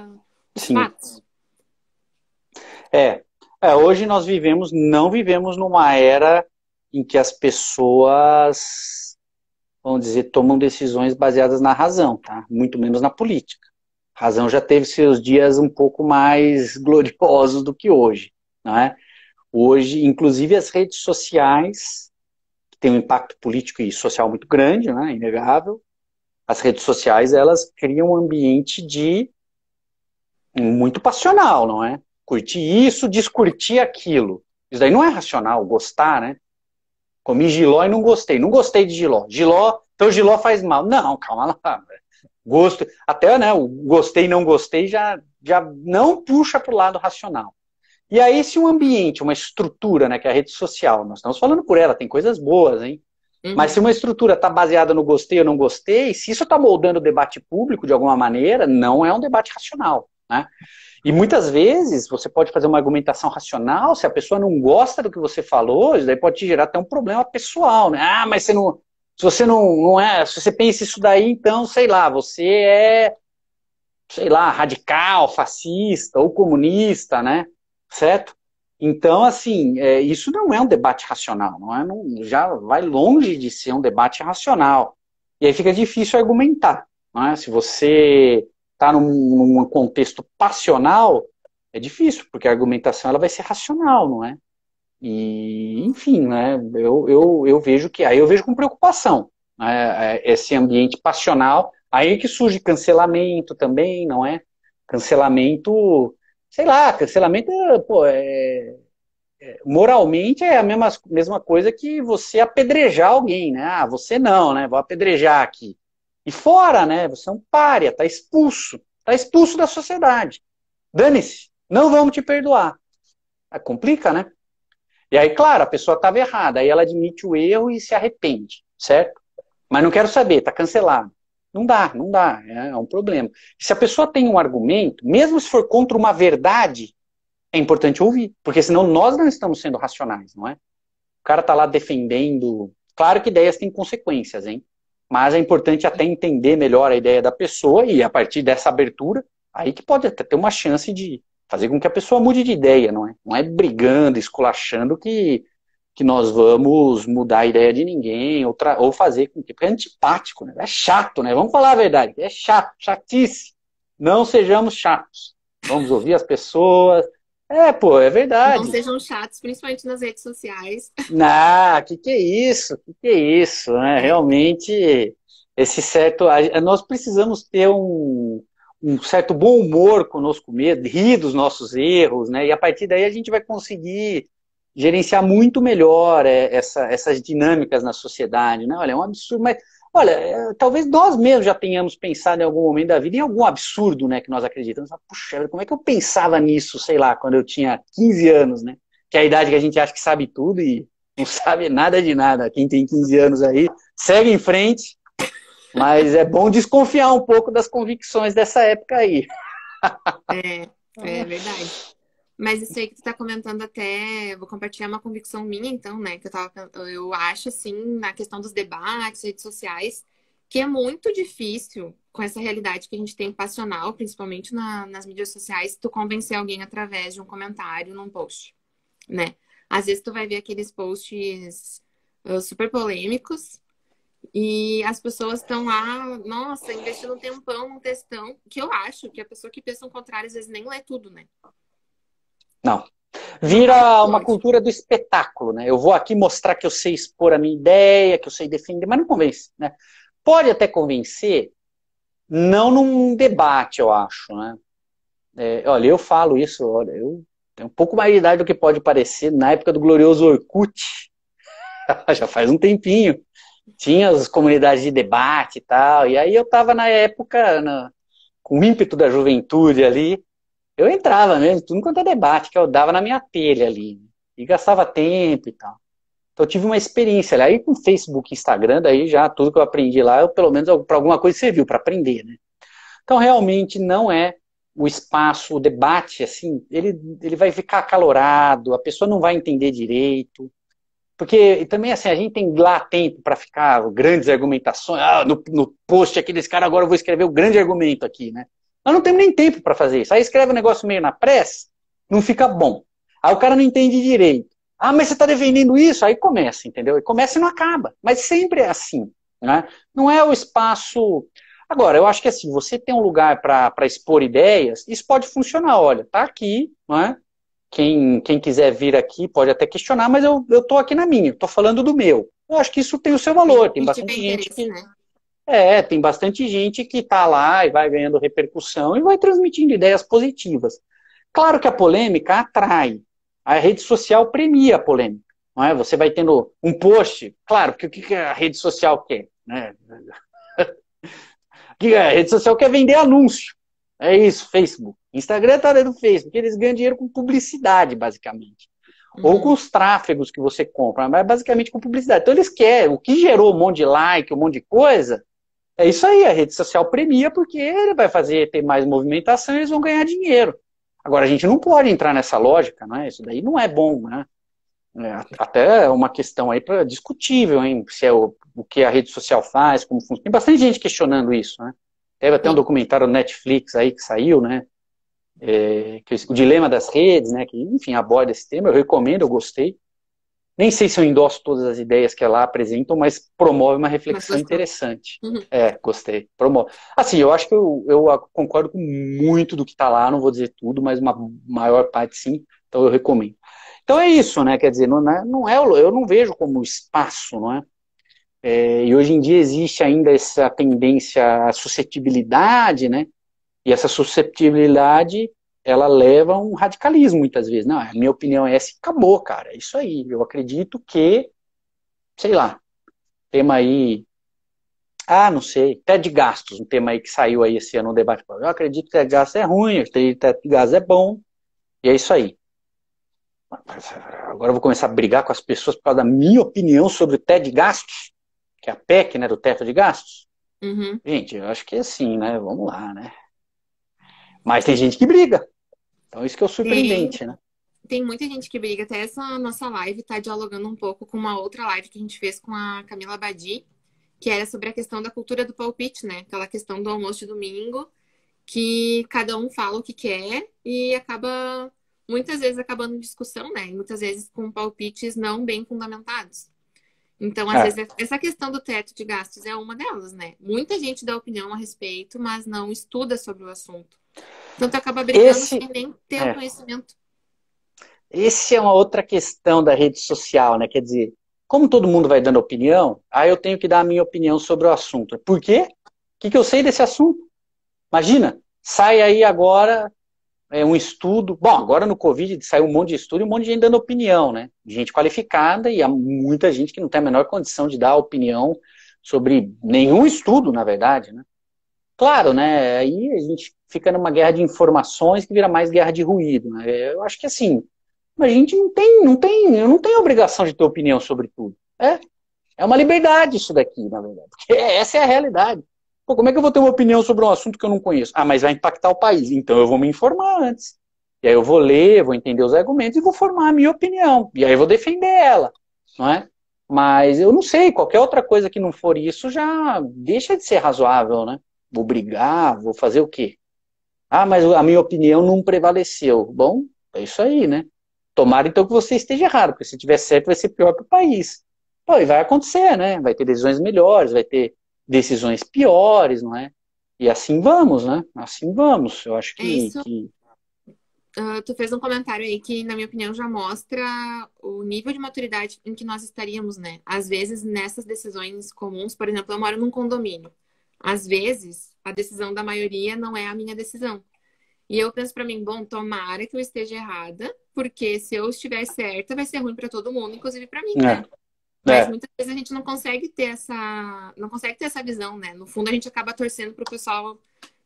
os sim. fatos. É, hoje nós não vivemos numa era em que as pessoas, vamos dizer, tomam decisões baseadas na razão, tá? Muito menos na política. A razão já teve seus dias um pouco mais gloriosos do que hoje, não é? Hoje, inclusive as redes sociais, que têm um impacto político e social muito grande, né? Inegável. As redes sociais, elas criam um ambiente de muito passional, não é? Curtir isso, descurtir aquilo. Isso daí não é racional, gostar, né? Comi jiló e não gostei. Não gostei de jiló. Jiló, então jiló faz mal. Não, calma lá. Gosto, até, né, o gostei e não gostei já não puxa para o lado racional. E aí, se um ambiente, uma estrutura, né, que é a rede social, nós estamos falando por ela, tem coisas boas, hein? Mas se Uhum. uma estrutura está baseada no gostei ou não gostei, se isso está moldando o debate público de alguma maneira, não é um debate racional, né? E muitas vezes você pode fazer uma argumentação racional, se a pessoa não gosta do que você falou, isso daí pode te gerar até um problema pessoal, né? Ah, mas você não, se você não é, se você pensa isso daí, então, sei lá, você é, sei lá, radical, fascista ou comunista, né? Certo? Então, assim, isso não é um debate racional, não é, já vai longe de ser um debate racional. E aí fica difícil argumentar, não é? Se você está num contexto passional, é difícil, porque a argumentação ela vai ser racional, não é? E, enfim, né, eu vejo que, aí eu vejo com preocupação, né, esse ambiente passional, aí é que surge cancelamento também, não é? Cancelamento, sei lá, cancelamento, pô, moralmente é a mesma coisa que você apedrejar alguém, né? Ah, você não, né? Vou apedrejar aqui. E fora, né? Você é um pária, tá expulso da sociedade. Dane-se, não vamos te perdoar. Complica, né? E aí, claro, a pessoa estava errada, aí ela admite o erro e se arrepende, certo? Mas não quero saber, está cancelado. Não dá, é um problema. Se a pessoa tem um argumento, mesmo se for contra uma verdade, é importante ouvir, porque senão nós não estamos sendo racionais, não é? O cara está lá defendendo. Claro que ideias têm consequências, hein? Mas é importante até entender melhor a ideia da pessoa e a partir dessa abertura, aí que pode até ter uma chance de fazer com que a pessoa mude de ideia, não é? Não é brigando, esculachando que nós vamos mudar a ideia de ninguém ou fazer com que. Porque é antipático, né? É chato, né? Vamos falar a verdade. É chato, chatice. Não sejamos chatos. Vamos ouvir as pessoas. Pô, é Não verdade. sejam chatos, principalmente nas redes sociais. Não, que é isso? Que é isso, né? É, Realmente, esse certo. Nós precisamos ter um certo bom humor conosco mesmo, rir dos nossos erros, né? E a partir daí a gente vai conseguir gerenciar muito melhor essas dinâmicas na sociedade, né? Olha, é um absurdo, mas olha, talvez nós mesmos já tenhamos pensado em algum momento da vida em algum absurdo, né? Que nós acreditamos. Puxa, como é que eu pensava nisso, sei lá, quando eu tinha 15 anos, né? Que é a idade que a gente acha que sabe tudo e não sabe nada de nada. Quem tem 15 anos aí, segue em frente, mas é bom desconfiar um pouco das convicções dessa época aí. é verdade. Mas isso aí que tu tá comentando até, vou compartilhar uma convicção minha, então, né? Eu acho, assim, na questão dos debates, redes sociais, que é muito difícil, com essa realidade que a gente tem passional, principalmente nas mídias sociais, tu convencer alguém através de um comentário num post, né? Às vezes tu vai ver aqueles posts super polêmicos e as pessoas estão lá, nossa, investindo um tempão num textão, que eu acho que a pessoa que pensa o contrário, às vezes nem lê tudo, né? Não. Não vai Vira uma longe. cultura do espetáculo, né? Eu vou aqui mostrar que eu sei expor a minha ideia, que eu sei defender, mas não convence, né? Pode até convencer, não num debate, eu acho, né? Olha, eu falo isso, olha, eu tenho um pouco mais de idade do que pode parecer, na época do glorioso Orkut, já faz um tempinho, tinha as comunidades de debate e tal, e aí eu tava na época, com o ímpeto da juventude ali, eu entrava mesmo, tudo quanto é debate que eu dava na minha telha ali. E gastava tempo e tal. Então eu tive uma experiência ali. Aí com Facebook e Instagram, daí já tudo que eu aprendi lá, eu, pelo menos para alguma coisa serviu, para aprender, né? Então realmente não é o espaço, o debate, assim, ele vai ficar acalorado, a pessoa não vai entender direito. Porque também assim, a gente tem lá tempo para ficar grandes argumentações. No post aqui desse cara, agora eu vou escrever o grande argumento aqui, né? Nós não temos nem tempo para fazer isso. Aí escreve um negócio meio na pressa, não fica bom. Aí o cara não entende direito. Ah, mas você está defendendo isso? Aí começa, entendeu? E começa e não acaba. Mas sempre é assim, né? Não é o espaço. Agora, eu acho que assim, você tem um lugar para expor ideias, isso pode funcionar. Olha, tá aqui, não é? Quem quiser vir aqui pode até questionar, mas eu tô aqui na minha, tô falando do meu. Eu acho que isso tem o seu valor, tem Se tiver bastante gente interesse, que. né? Tem bastante gente que tá lá e vai ganhando repercussão e vai transmitindo ideias positivas. Claro que a polêmica atrai. A rede social premia a polêmica. Não é? Você vai tendo um post, claro, porque o que a rede social quer? Né? O que a rede social quer vender anúncio. É isso, Facebook. Instagram está dentro do Facebook, eles ganham dinheiro com publicidade, basicamente. Ou com os tráfegos que você compra, mas basicamente com publicidade. Então eles querem, o que gerou um monte de like, um monte de coisa, é isso aí, a rede social premia porque ele vai fazer ter mais movimentação e eles vão ganhar dinheiro. Agora, a gente não pode entrar nessa lógica, né? Isso daí não é bom, né? Até é uma questão aí para discutível, hein? Se é o que a rede social faz, como funciona. Tem bastante gente questionando isso, né? Teve até um Sim. documentário no Netflix aí que saiu, né? O dilema das redes, né? Que, enfim, aborda esse tema. Eu recomendo, eu gostei. Nem sei se eu endosso todas as ideias que ela apresentam, mas promove uma Mas reflexão gostou. interessante. Uhum. Gostei. Promove. Assim, eu acho que eu concordo com muito do que está lá, não vou dizer tudo, mas uma maior parte sim, então eu recomendo. Então é isso, né? Quer dizer, eu não vejo como espaço, não é? E hoje em dia existe ainda essa tendência à suscetibilidade, né? E essa susceptibilidade, ela leva a um radicalismo muitas vezes. Não, a minha opinião é essa e acabou, cara. É isso aí. Eu acredito que, sei lá, tema aí. Ah, não sei. Teto de gastos, um tema aí que saiu aí esse ano no debate. Eu acredito que teto de gastos é ruim, eu acredito que teto de gastos é bom. E é isso aí. Agora eu vou começar a brigar com as pessoas por causa da minha opinião sobre o teto de gastos, que é a PEC, né, do teto de gastos. Uhum. Gente, eu acho que é assim, né? Vamos lá, né? Mas tem gente que briga. Então isso que é o Tem, surpreendente, né? tem muita gente que briga. Até essa nossa live tá dialogando um pouco com uma outra live que a gente fez com a Camila Badi, que era sobre a questão da cultura do palpite, né? Aquela questão do almoço de domingo, que cada um fala o que quer e acaba, muitas vezes, acabando em discussão, né? E muitas vezes com palpites não bem fundamentados. Então, às É. vezes, essa questão do teto de gastos é uma delas, né? Muita gente dá opinião a respeito, mas não estuda sobre o assunto. Então, tu acaba brigando Esse, sem nem ter o é, conhecimento. esse é uma outra questão da rede social, né? Quer dizer, como todo mundo vai dando opinião, aí eu tenho que dar a minha opinião sobre o assunto. Por quê? O que eu sei desse assunto? Imagina, sai aí agora um estudo. Bom, agora no Covid saiu um monte de estudo e um monte de gente dando opinião, né? Gente qualificada e há muita gente que não tem a menor condição de dar opinião sobre nenhum estudo, na verdade, né? Claro, né? Aí a gente fica numa guerra de informações que vira mais guerra de ruído, né? Eu acho que assim, a gente eu não tenho obrigação de ter opinião sobre tudo. É uma liberdade isso daqui, na verdade. Porque essa é a realidade. Pô, como é que eu vou ter uma opinião sobre um assunto que eu não conheço? Ah, mas vai impactar o país. Então eu vou me informar antes. E aí eu vou ler, vou entender os argumentos e vou formar a minha opinião. E aí eu vou defender ela, não é? Mas eu não sei, qualquer outra coisa que não for isso já deixa de ser razoável, né? Vou brigar, vou fazer o quê? Ah, mas a minha opinião não prevaleceu. Bom, é isso aí, né? Tomara então que você esteja errado, porque se tiver certo vai ser pior para o país. Pô, e vai acontecer, né? Vai ter decisões melhores, vai ter decisões piores, não é? E assim vamos, né? Assim vamos. Eu acho É isso. que... Tu fez um comentário aí que, na minha opinião, já mostra o nível de maturidade em que nós estaríamos, né? Às vezes, nessas decisões comuns, por exemplo, eu moro num condomínio. Às vezes, a decisão da maioria não é a minha decisão. E eu penso pra mim, bom, tomara que eu esteja errada, porque se eu estiver certa, vai ser ruim pra todo mundo, inclusive pra mim, né? É, Mas é. muitas vezes a gente não consegue ter essa visão, né? No fundo, a gente acaba torcendo pro pessoal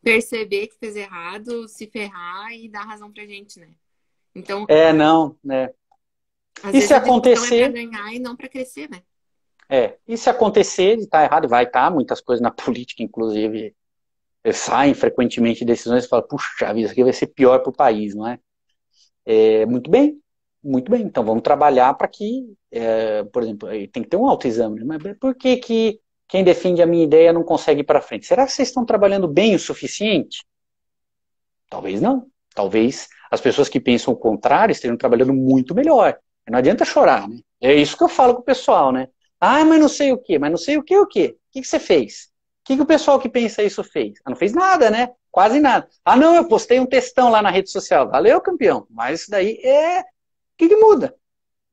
perceber que fez errado, se ferrar e dar razão pra gente, né? Então, Não, né? Às E vezes se a discussão é para acontecer, ganhar e não para crescer, né? e se acontecer de estar errado, e vai estar, muitas coisas na política, inclusive, saem frequentemente decisões e falam, puxa vida, isso aqui vai ser pior para o país, não é? Muito bem, muito bem. Então vamos trabalhar para que, por exemplo, tem que ter um autoexame, né? Mas por que que quem defende a minha ideia não consegue ir para frente? Será que vocês estão trabalhando bem o suficiente? Talvez não. Talvez as pessoas que pensam o contrário estejam trabalhando muito melhor. Não adianta chorar, né? É isso que eu falo com o pessoal, né? Ah, mas não sei o quê, mas não sei o quê, o quê? O que que você fez? O que que o pessoal que pensa isso fez? Ah, não fez nada, né? Quase nada. Ah, não, eu postei um textão lá na rede social. Valeu, campeão. Mas isso daí O que que muda?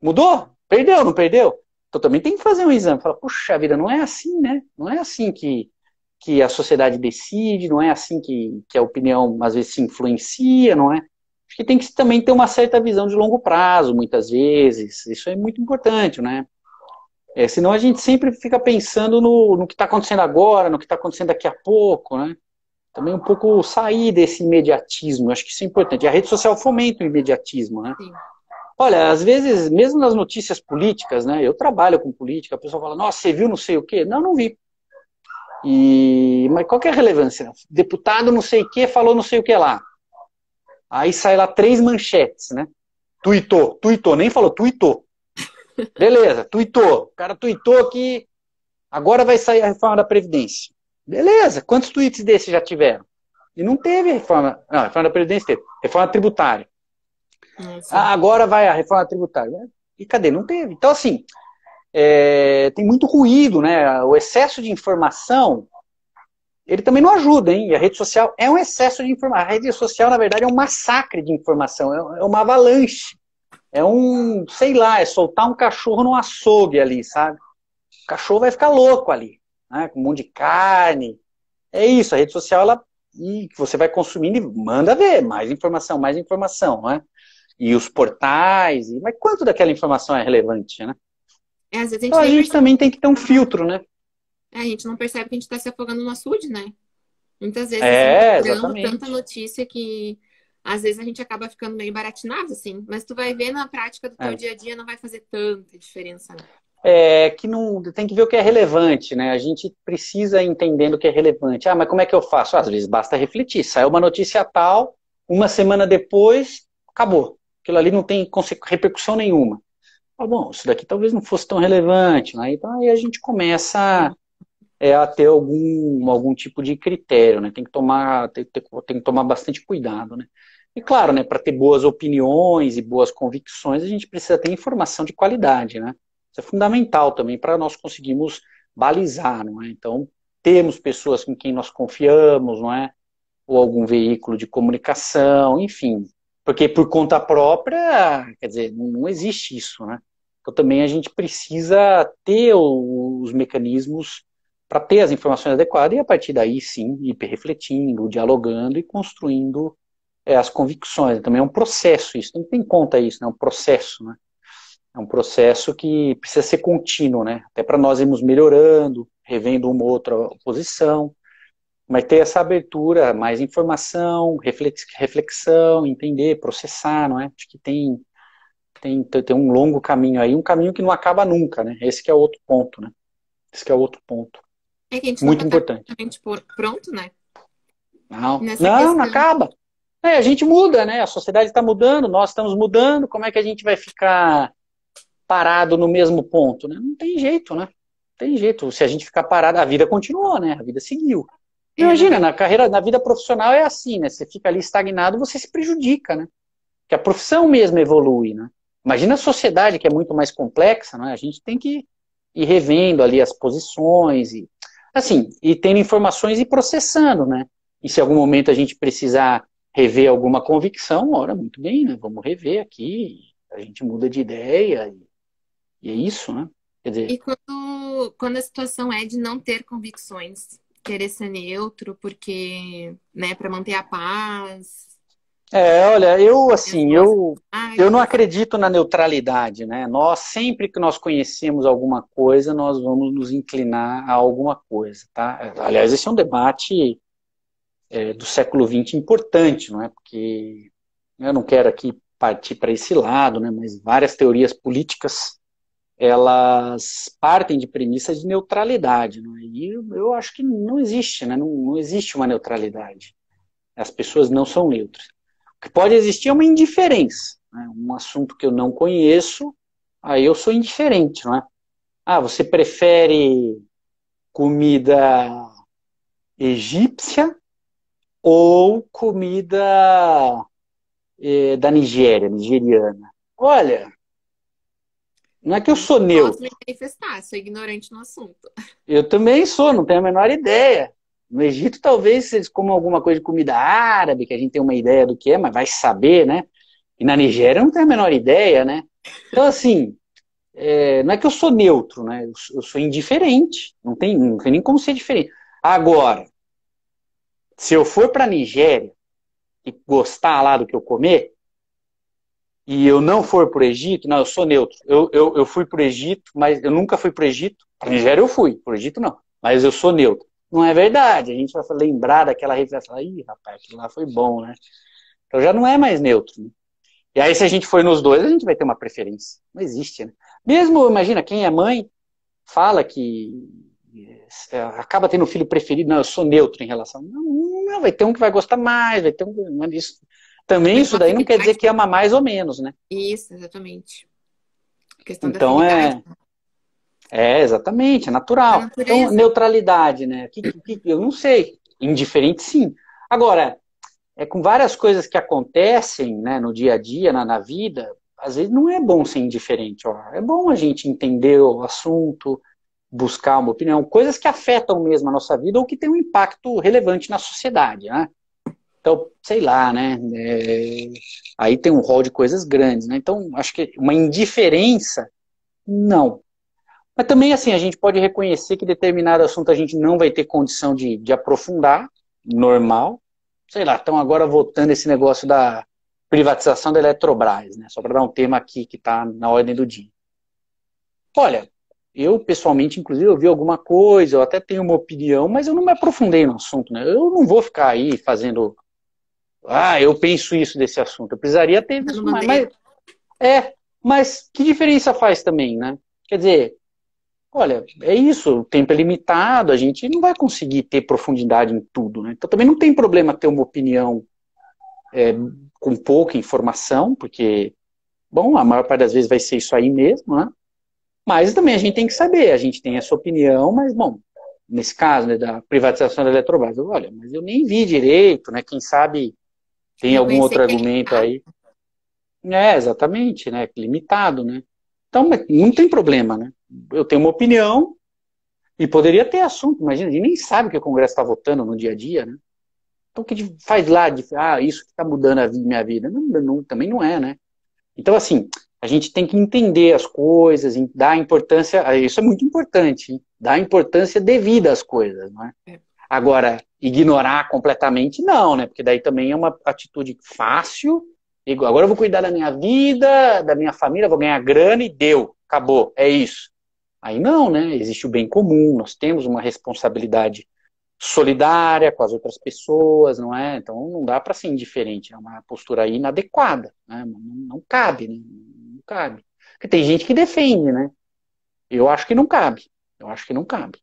Mudou? Perdeu, não perdeu? Então também tem que fazer um exame. Fala, puxa vida, não é assim, né? Não é assim que a sociedade decide, não é assim que a opinião às vezes se influencia, não é? Acho que tem que também ter uma certa visão de longo prazo, muitas vezes. Isso é muito importante, né? Senão a gente sempre fica pensando no que está acontecendo agora, no que está acontecendo daqui a pouco, né? Também um pouco sair desse imediatismo. Acho que isso é importante. E a rede social fomenta o imediatismo, né? Sim. Olha, às vezes, mesmo nas notícias políticas, né? Eu trabalho com política, a pessoa fala, nossa, você viu não sei o quê? Não, não vi. Mas qual que é a relevância? Deputado não sei o que falou não sei o que lá. Aí sai lá 3 manchetes, né? Tuitou, nem falou, tuitou. Beleza, tuitou. O cara tuitou que agora vai sair a reforma da Previdência. Beleza, quantos tweets desses já tiveram? E não teve reforma. Não, a reforma da Previdência teve. Reforma tributária. Sim. Agora vai a reforma tributária. E cadê? Não teve. Então, assim, tem muito ruído, né? O excesso de informação ele também não ajuda, hein? E a rede social é um excesso de informação. A rede social, na verdade, é um massacre de informação, é uma avalanche. Sei lá, é soltar um cachorro num açougue ali, sabe? O cachorro vai ficar louco ali, né? Com um monte de carne. É isso, a rede social, que você vai consumindo e manda ver, mais informação, né? E os portais, mas quanto daquela informação é relevante, né? Às vezes a Então gente a nem gente percebe. também tem que ter um filtro, né? A gente não percebe que a gente está se afogando no açude, né? Muitas vezes, assim, virando tanta Exatamente. notícia que às vezes a gente acaba ficando meio baratinado, assim. Mas tu vai ver na prática do teu É. dia a dia não vai fazer tanta diferença, né? Que não tem que ver o que é relevante, né? A gente precisa ir entendendo o que é relevante. Ah, mas como é que eu faço? Às vezes basta refletir. Saiu uma notícia tal, uma semana depois, acabou. Aquilo ali não tem repercussão nenhuma. Ah, bom, isso daqui talvez não fosse tão relevante, né? Então aí a gente começa Sim. a ter algum tipo de critério, né? Tem que tomar bastante cuidado, né? E claro, né, para ter boas opiniões e boas convicções, a gente precisa ter informação de qualidade, né? Isso é fundamental também para nós conseguirmos balizar, não é? Então, temos pessoas com quem nós confiamos, não é? Ou algum veículo de comunicação, enfim. Porque por conta própria, quer dizer, não existe isso, né? Então também a gente precisa ter os mecanismos para ter as informações adequadas e a partir daí sim ir refletindo, dialogando e construindo as convicções. Também é um processo isso, não tem em conta isso, né? É um processo, né? É um processo que precisa ser contínuo, né? Até para nós irmos melhorando, revendo uma ou outra posição, mas ter essa abertura, mais informação, reflexão, entender, processar, não é? Acho que tem um longo caminho aí, um caminho que não acaba nunca, né? Esse que é outro ponto, né? Esse que é outro ponto. É que a gente nunca Muito tá importante. completamente pronto, né? Não, Nessa não, não questão. acaba. A gente muda, né? A sociedade está mudando, nós estamos mudando, como é que a gente vai ficar parado no mesmo ponto, né? Não tem jeito, né? Não tem jeito. Se a gente ficar parado, a vida continuou, né? A vida seguiu. Na Imagina, verdade, na carreira, na vida profissional é assim, né? Você fica ali estagnado, você se prejudica, né? Porque a profissão mesmo evolui, né? Imagina a sociedade que é muito mais complexa, né? A gente tem que ir revendo ali as posições e assim, e tendo informações e processando, né? E se em algum momento a gente precisar rever alguma convicção, ora, muito bem, né? Vamos rever aqui, a gente muda de ideia e é isso, né? Quer dizer, e quando a situação é de não ter convicções, querer ser neutro, porque, né, para manter a paz, olha, e as assim, boas eu não amizades. acredito na neutralidade, né? Nós, sempre que nós conhecemos alguma coisa, nós vamos nos inclinar a alguma coisa, tá? Aliás, esse é um debate do século XX importante, não é? Porque eu não quero aqui partir para esse lado, né? Mas várias teorias políticas, elas partem de premissas de neutralidade, né? E eu acho que não existe, né? Não existe uma neutralidade. As pessoas não são neutras. O que pode existir é uma indiferença, né? Um assunto que eu não conheço, aí eu sou indiferente, não é? Ah, você prefere comida egípcia ou comida da Nigéria, nigeriana? Olha, não é que eu Não sou posso me neutro. manifestar, sou ignorante no assunto. Eu também sou, não tenho a menor ideia. No Egito, talvez eles comam alguma coisa de comida árabe, que a gente tem uma ideia do que é, mas vai saber, né? E na Nigéria não tem a menor ideia, né? Então, assim, não é que eu sou neutro, né? Eu sou indiferente. Não tem nem como ser diferente. Agora, se eu for para a Nigéria e gostar lá do que eu comer, e eu não for para o Egito, não, eu sou neutro. Eu fui para o Egito, mas eu nunca fui para o Egito. Para a Nigéria eu fui, para o Egito não. Mas eu sou neutro. Não é verdade. A gente vai lembrar daquela rede e vai falar, ih, rapaz, aquilo lá foi bom, né? Então já não é mais neutro, né? E aí, se a gente for nos dois, a gente vai ter uma preferência. Não existe, né? Mesmo, imagina, quem é mãe fala que acaba tendo um filho preferido. Não, eu sou neutro em relação. Não, não, vai ter um que vai gostar mais, vai ter um que... Isso. Também Tem isso uma daí não quer dizer afinidade. que ama mais ou menos, né? Isso, exatamente. A questão da Então afinidade. exatamente, é Da natural. Então, natureza. neutralidade, né? Eu não sei. Indiferente, sim. Agora, com várias coisas que acontecem, né, no dia a dia, na vida, às vezes não é bom ser indiferente. Ó. É bom a gente entender o assunto, buscar uma opinião, coisas que afetam mesmo a nossa vida ou que têm um impacto relevante na sociedade, né? Então, sei lá, né? Aí tem um rol de coisas grandes, né? Então, acho que uma indiferença, não. Mas também, assim, a gente pode reconhecer que determinado assunto a gente não vai ter condição de aprofundar, normal. Sei lá, estão agora votando esse negócio da privatização da Eletrobras, né? Só para dar um tema aqui que está na ordem do dia. Olha, eu pessoalmente, inclusive, eu vi alguma coisa, eu até tenho uma opinião, mas eu não me aprofundei no assunto, né? Eu não vou ficar aí fazendo, eu penso isso desse assunto. Eu precisaria ter Dando visto mais. bandeira. Mas que diferença faz também, né? Quer dizer, olha, é isso, o tempo é limitado, a gente não vai conseguir ter profundidade em tudo, né? Então também não tem problema ter uma opinião com pouca informação, porque, bom, a maior parte das vezes vai ser isso aí mesmo, né? Mas também a gente tem que saber, a gente tem essa opinião, mas, bom, nesse caso, né, da privatização da Eletrobras, olha, mas eu nem vi direito, né? Quem sabe tem algum Reconhecer outro que é argumento limitado. aí. Exatamente, né? Limitado, né? Então, não tem problema, né? Eu tenho uma opinião e poderia ter assunto, imagina, a gente nem sabe o que o Congresso está votando no dia a dia, né? Então, o que a gente faz lá de, isso que está mudando a minha vida? Também não é, né? Então, assim, a gente tem que entender as coisas, dar importância, isso é muito importante, hein? Dar importância devida às coisas, não é? Agora, ignorar completamente, não, né? Porque daí também é uma atitude fácil. Agora eu vou cuidar da minha vida, da minha família, vou ganhar grana e deu, acabou, é isso. Aí não, né? Existe o bem comum, nós temos uma responsabilidade solidária com as outras pessoas, não é? Então não dá para ser indiferente, é uma postura inadequada, né? Não cabe, né? Não cabe. Porque tem gente que defende, né? Eu acho que não cabe. Eu acho que não cabe.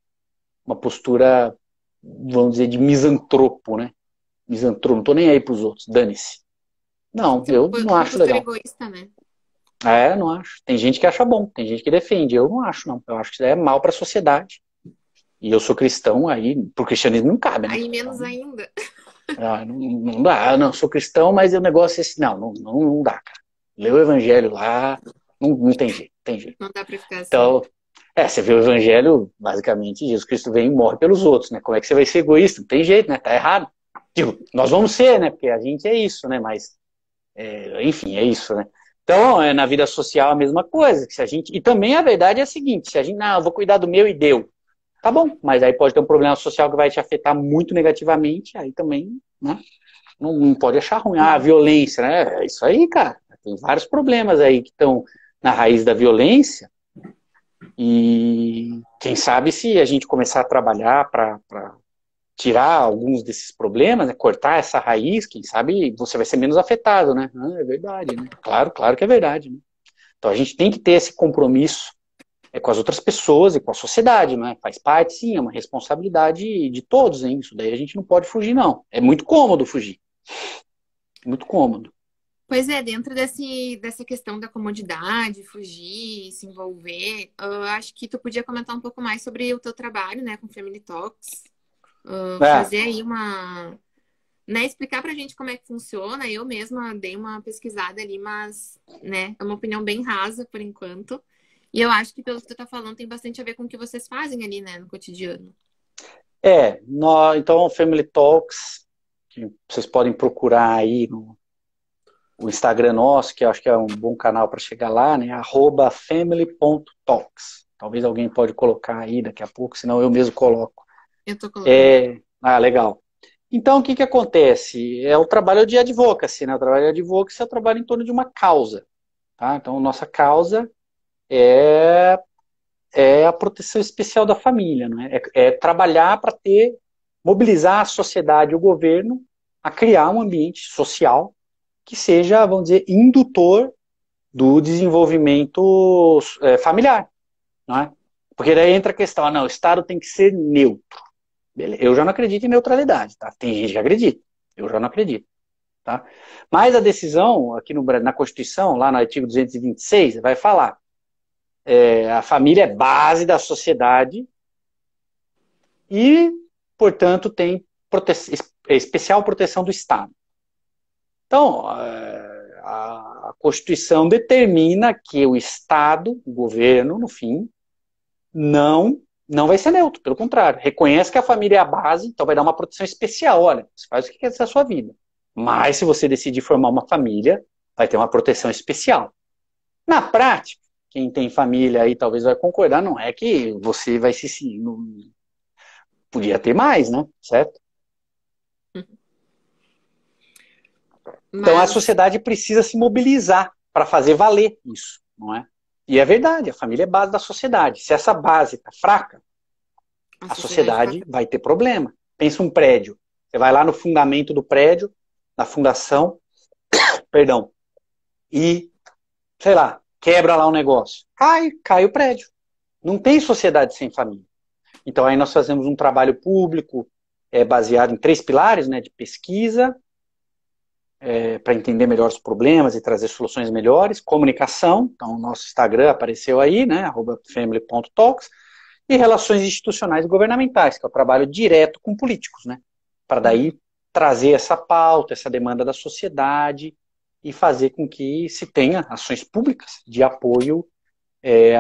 Uma postura, vamos dizer, de misantropo, né? Misantropo, não tô nem aí pros outros, dane-se. Não, eu não Uma acho postura legal. egoísta, né? Não acho. Tem gente que acha bom, tem gente que defende. Eu não acho, não. Eu acho que isso é mal para a sociedade. E eu sou cristão, aí pro cristianismo não cabe, né? Aí menos Então, ainda. não dá. Não, sou cristão, mas o negócio é esse. Não dá, cara. Lê o evangelho lá, não tem jeito, tem jeito. Não dá pra ficar assim. Então, você vê o evangelho, basicamente, Jesus Cristo vem e morre pelos outros, né? Como é que você vai ser egoísta? Não tem jeito, né? Tá errado. Tipo, nós vamos ser, né? Porque a gente é isso, né? Mas, enfim, é isso, né? Então, na vida social a mesma coisa. Que se a gente... E também a verdade é a seguinte, se a gente, eu vou cuidar do meu e deu. Tá bom, mas aí pode ter um problema social que vai te afetar muito negativamente, aí também, né? Não pode achar ruim. A violência, né? É isso aí, cara. Tem vários problemas aí que estão na raiz da violência e quem sabe se a gente começar a trabalhar para tirar alguns desses problemas, né, cortar essa raiz, quem sabe você vai ser menos afetado, né? É verdade, né? Claro, claro que é verdade, né? Então a gente tem que ter esse compromisso com as outras pessoas e com a sociedade, né? Faz parte, sim, é uma responsabilidade de todos, hein? Isso daí a gente não pode fugir, não. É muito cômodo fugir. Muito cômodo. Pois é, dentro dessa questão da comodidade, fugir, se envolver, eu acho que tu podia comentar um pouco mais sobre o teu trabalho, né, com Family Talks. É, Fazer aí né, explicar pra gente como é que funciona. Eu mesma dei uma pesquisada ali, mas, né, é uma opinião bem rasa por enquanto. E eu acho que pelo que tu tá falando tem bastante a ver com o que vocês fazem ali, né, no cotidiano. então Family Talks, que vocês podem procurar aí no o Instagram nosso, que eu acho que é um bom canal para chegar lá, né? @family.talks. Talvez alguém pode colocar aí daqui a pouco, senão eu mesmo coloco. Eu tô colocando aqui. Legal. Então, o que que acontece? É o trabalho de advocacy, né? O trabalho de advocacy é o trabalho em torno de uma causa, tá? Então, nossa causa é, é a proteção especial da família, não é? É trabalhar para mobilizar a sociedade e o governo a criar um ambiente social que seja, vamos dizer, indutor do desenvolvimento familiar, não é? Porque daí entra a questão, não, o Estado tem que ser neutro. Beleza. Eu já não acredito em neutralidade, tá? Tem gente que acredita, eu já não acredito, tá? Mas a decisão, aqui na Constituição, lá no artigo 226, vai falar, a família é base da sociedade e, portanto, tem especial proteção do Estado. Então, a Constituição determina que o Estado, o governo, no fim, não vai ser neutro, pelo contrário. Reconhece que a família é a base, então vai dar uma proteção especial. Olha, você faz o que quer da sua vida. Mas se você decidir formar uma família, vai ter uma proteção especial. Na prática, quem tem família aí talvez vai concordar, não é que você vai se... Não, podia ter mais, né? Certo? Então a Mas sociedade precisa se mobilizar para fazer valer isso, não é? E é verdade, a família é base da sociedade. Se essa base está fraca, a a sociedade tá. sociedade vai ter problema. Pensa um prédio. Você vai lá no fundamento do prédio, na fundação, perdão, e, sei lá, quebra lá um negócio. Cai o prédio. Não tem sociedade sem família. Então aí nós fazemos um trabalho público baseado em 3 pilares, né, de pesquisa, para entender melhor os problemas e trazer soluções melhores, comunicação, então o nosso Instagram apareceu aí, né, @family.talks, e relações institucionais e governamentais, que é o trabalho direto com políticos, né, para daí trazer essa pauta, essa demanda da sociedade e fazer com que se tenha ações públicas de apoio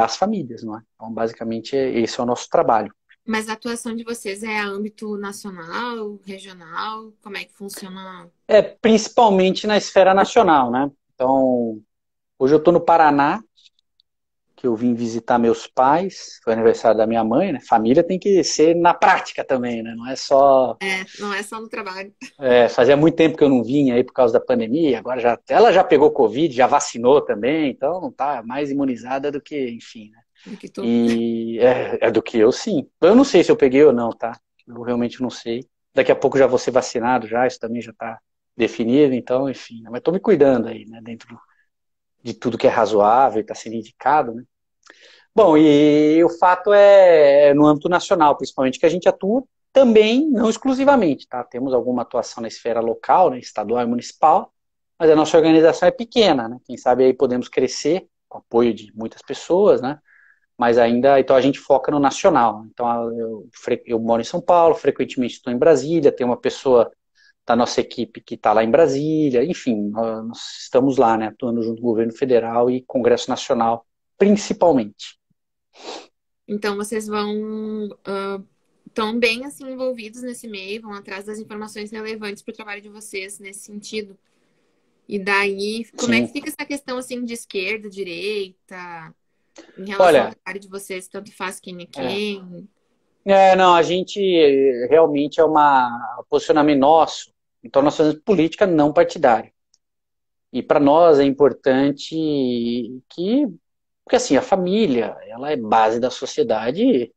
às famílias, não é? Então, basicamente, esse é o nosso trabalho. Mas a atuação de vocês é a âmbito nacional, regional? Como é que funciona? Principalmente na esfera nacional, né? Então, hoje eu estou no Paraná, que eu vim visitar meus pais, foi aniversário da minha mãe, né? Família tem que ser na prática também, né? Não é só... Não é só no trabalho. fazia muito tempo que eu não vinha aí por causa da pandemia, agora ela já pegou Covid, já vacinou também, então não tá mais imunizada do que, enfim, né? Do que tu. E é do que eu, sim. Eu não sei se eu peguei ou não, tá? Eu realmente não sei. Daqui a pouco já vou ser vacinado já, isso também já tá definido, então, enfim. Mas tô me cuidando aí, né? Dentro de tudo que é razoável e está sendo indicado, né? Bom, e o fato é no âmbito nacional, principalmente, que a gente atua também, não exclusivamente, tá? Temos alguma atuação na esfera local, né, estadual e municipal, mas a nossa organização é pequena, né? Quem sabe aí podemos crescer com o apoio de muitas pessoas, né? Mas ainda, então a gente foca no nacional. Então eu moro em São Paulo, frequentemente estou em Brasília, tem uma pessoa da nossa equipe que está lá em Brasília, enfim, nós estamos lá, né, atuando junto com o governo federal e Congresso Nacional, principalmente. Então vocês vão tão bem assim envolvidos nesse meio, vão atrás das informações relevantes para o trabalho de vocês nesse sentido. E daí, como é que Sim. fica essa questão assim de esquerda, direita, em relação ao Olha, trabalho de vocês, tanto faz quem é quem? não, a gente realmente um posicionamento nosso, então nós fazemos política não partidária. E para nós é importante porque assim, a família, ela é base da sociedade.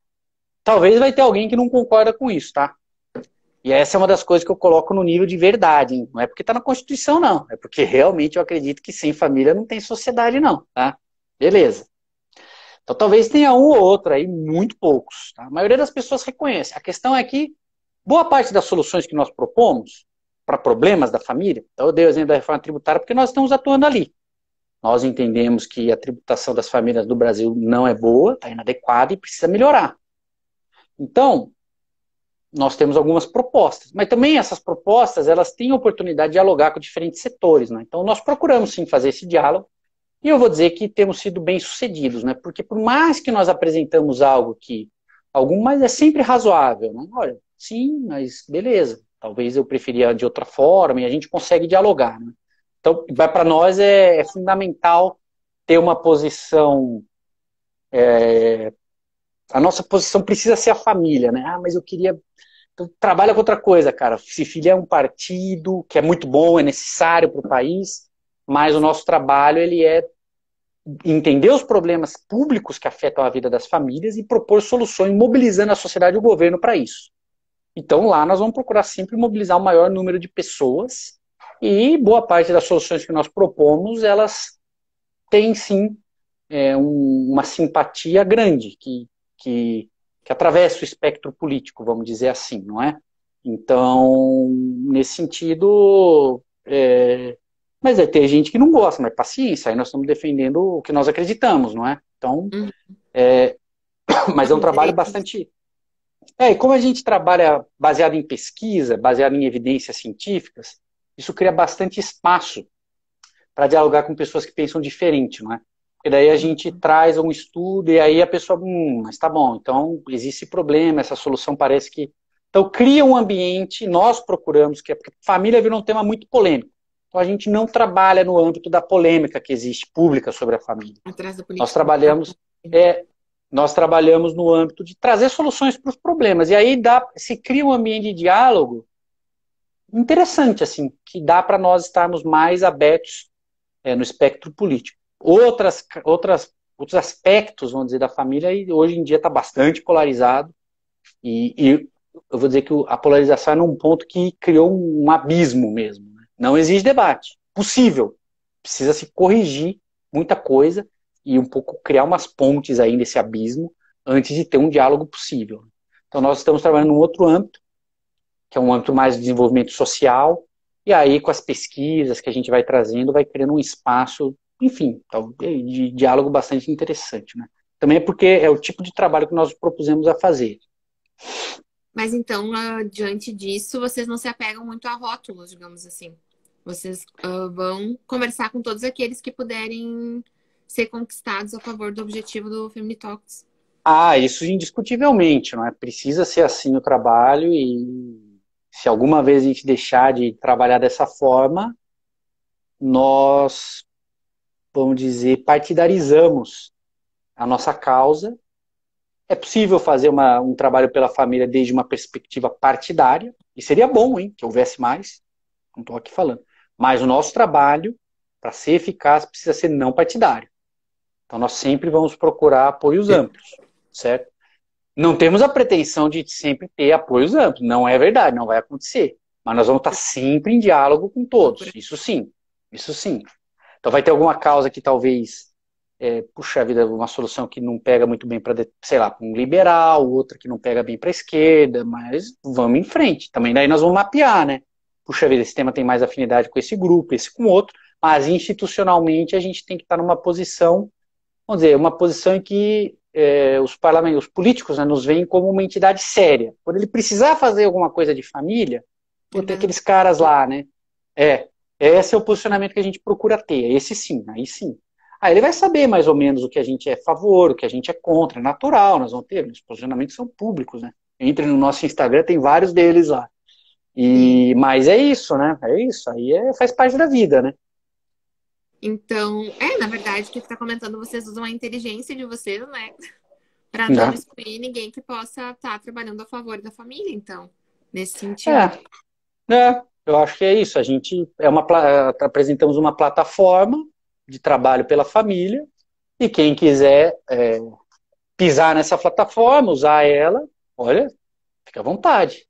Talvez vai ter alguém que não concorda com isso, tá? E essa é uma das coisas que eu coloco no nível de verdade, hein? Não é porque está na Constituição, não. É porque realmente eu acredito que sem família não tem sociedade, não, tá? Beleza. Então talvez tenha um ou outro aí, muito poucos. Tá? A maioria das pessoas reconhece. A questão é que boa parte das soluções que nós propomos para problemas da família, então eu dei o exemplo da reforma tributária porque nós estamos atuando ali. Nós entendemos que a tributação das famílias do Brasil não é boa, está inadequada e precisa melhorar. Então, nós temos algumas propostas, mas também essas propostas, elas têm a oportunidade de dialogar com diferentes setores, né? Então nós procuramos sim fazer esse diálogo, e eu vou dizer que temos sido bem-sucedidos, né? Porque por mais que nós apresentamos algo que, mas é sempre razoável, né? Olha, sim, mas beleza, talvez eu preferia de outra forma, e a gente consegue dialogar, né? Então, para nós é fundamental ter uma posição, a nossa posição precisa ser a família, né? Ah, mas eu queria. Então, trabalha com outra coisa, cara. Se filiar um partido, que é muito bom, é necessário para o país, mas o nosso trabalho ele é entender os problemas públicos que afetam a vida das famílias e propor soluções, mobilizando a sociedade e o governo para isso. Então lá nós vamos procurar sempre mobilizar o maior número de pessoas e boa parte das soluções que nós propomos, elas têm sim uma simpatia grande, que atravessa o espectro político, vamos dizer assim, não é? Então, nesse sentido, mas vai ter gente que não gosta, mas paciência, aí nós estamos defendendo o que nós acreditamos, não é? Então, mas é um trabalho bastante... e como a gente trabalha baseado em pesquisa, baseado em evidências científicas, isso cria bastante espaço para dialogar com pessoas que pensam diferente, não é? Porque daí a gente traz um estudo e aí a pessoa, mas tá bom, então existe problema, essa solução parece que... Então cria um ambiente, nós procuramos, que a família virou um tema muito polêmico. Então a gente não trabalha no âmbito da polêmica que existe pública sobre a família. Nós trabalhamos no âmbito de trazer soluções para os problemas. E aí se cria um ambiente de diálogo interessante, assim, que dá para nós estarmos mais abertos no espectro político. Outros aspectos, vamos dizer, da família, e hoje em dia está bastante polarizado, e eu vou dizer que a polarização é num ponto que criou um abismo mesmo. Né? Não existe debate. Possível. Precisa se corrigir muita coisa e um pouco criar umas pontes aí nesse abismo antes de ter um diálogo possível. Então nós estamos trabalhando num outro âmbito, que é um âmbito mais de desenvolvimento social, e aí com as pesquisas que a gente vai trazendo, vai criando um espaço, enfim, de diálogo bastante interessante, né? Também é porque é o tipo de trabalho que nós propusemos a fazer. Mas então, diante disso, vocês não se apegam muito a rótulos, digamos assim. Vocês vão conversar com todos aqueles que puderem ser conquistados a favor do objetivo do Family Talks. Isso indiscutivelmente, não é? Precisa ser assim o trabalho, e se alguma vez a gente deixar de trabalhar dessa forma, nós, vamos dizer, partidarizamos a nossa causa. É possível fazer um trabalho pela família desde uma perspectiva partidária, e seria bom, hein, que houvesse mais, não estou aqui falando. Mas o nosso trabalho, para ser eficaz, precisa ser não partidário. Então nós sempre vamos procurar apoios amplos, certo? Não temos a pretensão de sempre ter apoios amplos, não é verdade, não vai acontecer. Mas nós vamos estar sempre em diálogo com todos, isso sim, isso sim. Então vai ter alguma causa que talvez, puxa vida, uma solução que não pega muito bem para, sei lá, um liberal, outra que não pega bem para a esquerda, mas vamos em frente. Também daí nós vamos mapear, né? Puxa vida, esse tema tem mais afinidade com esse grupo, esse com outro, mas institucionalmente a gente tem que estar numa posição, vamos dizer, uma posição em que os políticos, né, nos veem como uma entidade séria. Quando ele precisar fazer alguma coisa de família, vou ter aqueles caras lá, né? Esse é o posicionamento que a gente procura ter, esse sim, aí sim. Aí ele vai saber mais ou menos o que a gente é a favor, o que a gente é contra, é natural, nós vamos ter, os posicionamentos são públicos, né? Entre no nosso Instagram, tem vários deles lá. Mas é isso, né? É isso, aí faz parte da vida, né? Então, na verdade, o que você está comentando, vocês usam a inteligência de vocês, né? Para não excluir ninguém que possa estar trabalhando a favor da família, então, nesse sentido. Eu acho que é isso. A gente apresentamos uma plataforma de trabalho pela família, e quem quiser pisar nessa plataforma, usar ela, olha, fica à vontade.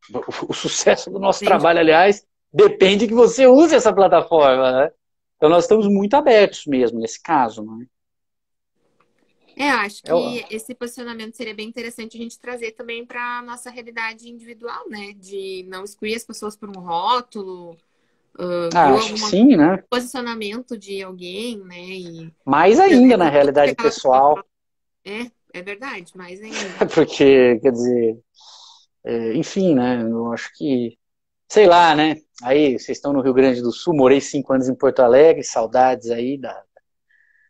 O sucesso do nosso Entendi. trabalho, aliás, depende que você use essa plataforma, né? Então nós estamos muito abertos mesmo nesse caso, não é? Acho Eu, que esse posicionamento seria bem interessante a gente trazer também para nossa realidade individual, né? De não excluir as pessoas por um rótulo, viu acho que algum sim, né? posicionamento de alguém, né? E Mais trazer ainda na tudo que realidade aquela pessoa pessoal, fala. É verdade, mais ainda. porque, quer dizer, enfim, né? Eu acho que, sei lá, né? Aí vocês estão no Rio Grande do Sul, morei 5 anos em Porto Alegre, saudades aí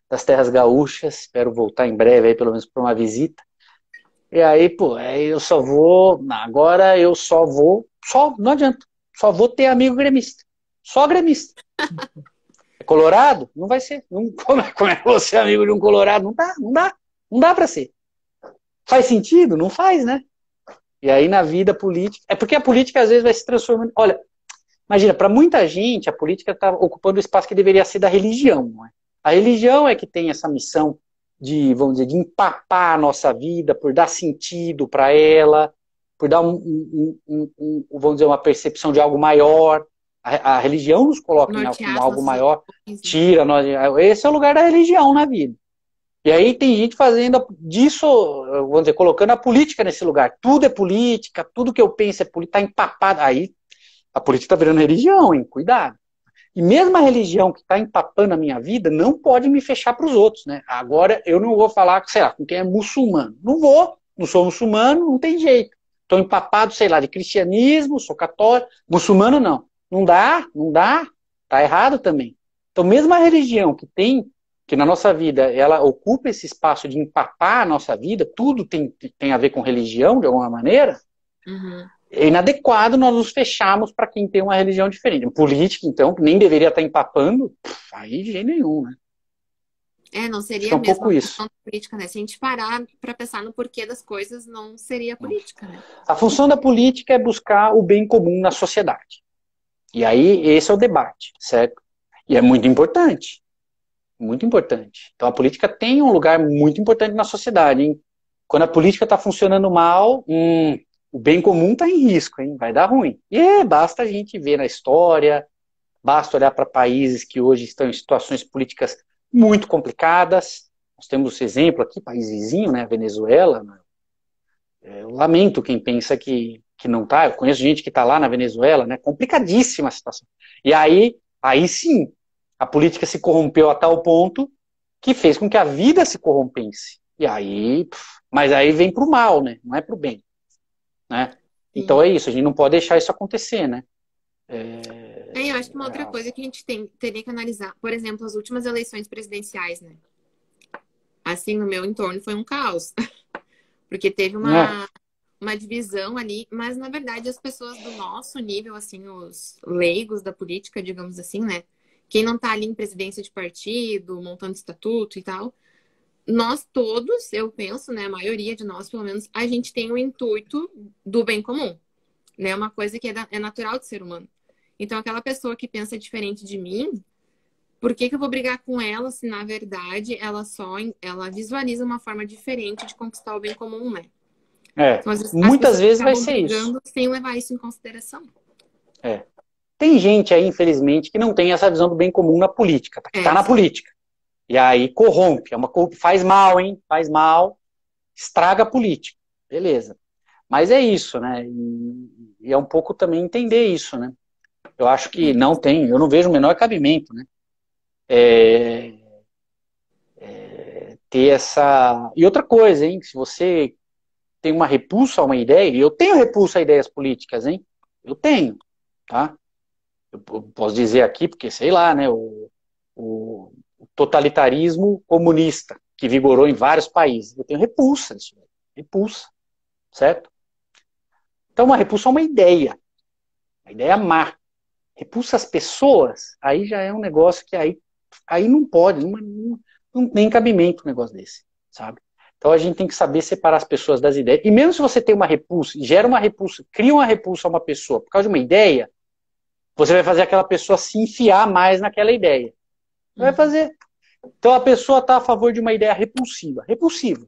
das terras gaúchas, espero voltar em breve aí, pelo menos para uma visita. E aí, pô, aí eu só vou, agora eu só vou, não adianta, só vou ter amigo gremista, só gremista. É colorado? Não vai ser. Não, como é que você é amigo de um colorado? Não dá para ser. Faz sentido? Não faz, né? E aí na vida política, é porque a política às vezes vai se transformando. Olha, imagina, para muita gente a política está ocupando o espaço que deveria ser da religião. Não é? A religião é que tem essa missão de, vamos dizer, de empapar a nossa vida, por dar sentido para ela, por dar vamos dizer, uma percepção de algo maior. A religião nos coloca Nortear como as algo nossas maior, ações, né? tira nós. Esse é o lugar da religião na vida. E aí tem gente fazendo disso, vamos dizer, colocando a política nesse lugar. Tudo é política, tudo que eu penso é política, está empapado. Aí a política está virando religião, hein? Cuidado. E mesmo a religião que está empapando a minha vida não pode me fechar para os outros, né? Agora eu não vou falar, sei lá, com quem é muçulmano. Não vou, não sou muçulmano, não tem jeito. Estou empapado, sei lá, de cristianismo, sou católico, muçulmano não. Não dá, não dá, tá errado também. Então mesmo a religião que na nossa vida, ela ocupa esse espaço de empapar a nossa vida, tudo tem a ver com religião, de alguma maneira, Uhum. é inadequado nós nos fecharmos para quem tem uma religião diferente. Política, então, que nem deveria estar empapando, aí de jeito nenhum, né? Não Acho que é seria um mesmo pouco a isso. função da política, né? Se a gente parar para pensar no porquê das coisas, não seria política, né? A função da política é buscar o bem comum na sociedade. E aí, esse é o debate, certo? E é muito importante. Muito importante. Então, a política tem um lugar muito importante na sociedade, hein? Quando a política está funcionando mal, o bem comum está em risco, hein? Vai dar ruim. E basta a gente ver na história, basta olhar para países que hoje estão em situações políticas muito complicadas. Nós temos esse exemplo aqui, país vizinho, né, Venezuela. Né? Eu lamento quem pensa que não está. Eu conheço gente que está lá na Venezuela, né? Complicadíssima a situação. E aí sim, a política se corrompeu a tal ponto que fez com que a vida se corrompesse. E aí, mas aí vem para o mal, né? Não é para o bem, né? Então Sim. é isso. A gente não pode deixar isso acontecer, né? Eu acho que uma outra coisa que a gente teria que analisar, por exemplo, as últimas eleições presidenciais, né? Assim, no meu entorno foi um caos, porque teve É, uma divisão ali, mas na verdade as pessoas do nosso nível, assim, os leigos da política, digamos assim, né? Quem não tá ali em presidência de partido, montando estatuto e tal, nós todos, eu penso, né, a maioria de nós, pelo menos, a gente tem o intuito do bem comum, né? Uma coisa que é natural do ser humano. Então, aquela pessoa que pensa diferente de mim, por que que eu vou brigar com ela se, na verdade, ela visualiza uma forma diferente de conquistar o bem comum, né? Então, às vezes, as muitas pessoas vezes vai acabam ser isso. brigando sem levar isso em consideração. É. Tem gente aí, infelizmente, que não tem essa visão do bem comum na política, tá? Que está na Sim. política. E aí corrompe, faz mal, hein? Faz mal, estraga a política. Beleza. Mas é isso, né? E é um pouco também entender isso, né? Eu acho que não tem, eu não vejo o menor cabimento, né? Ter essa. E outra coisa, hein? Se você tem uma repulsa a uma ideia, e eu tenho repulsa a ideias políticas, hein? Eu tenho, tá? Eu posso dizer aqui, porque sei lá, né? O totalitarismo comunista que vigorou em vários países. Eu tenho repulsa disso. Repulsa, certo? Então, uma repulsa é uma ideia má. Repulsa as pessoas, aí já é um negócio que aí não pode, não tem cabimento um negócio desse, sabe? Então a gente tem que saber separar as pessoas das ideias. E mesmo se você tem uma repulsa, gera uma repulsa, cria uma repulsa a uma pessoa por causa de uma ideia, você vai fazer aquela pessoa se enfiar mais naquela ideia. Vai fazer. Então a pessoa está a favor de uma ideia repulsiva. Repulsiva.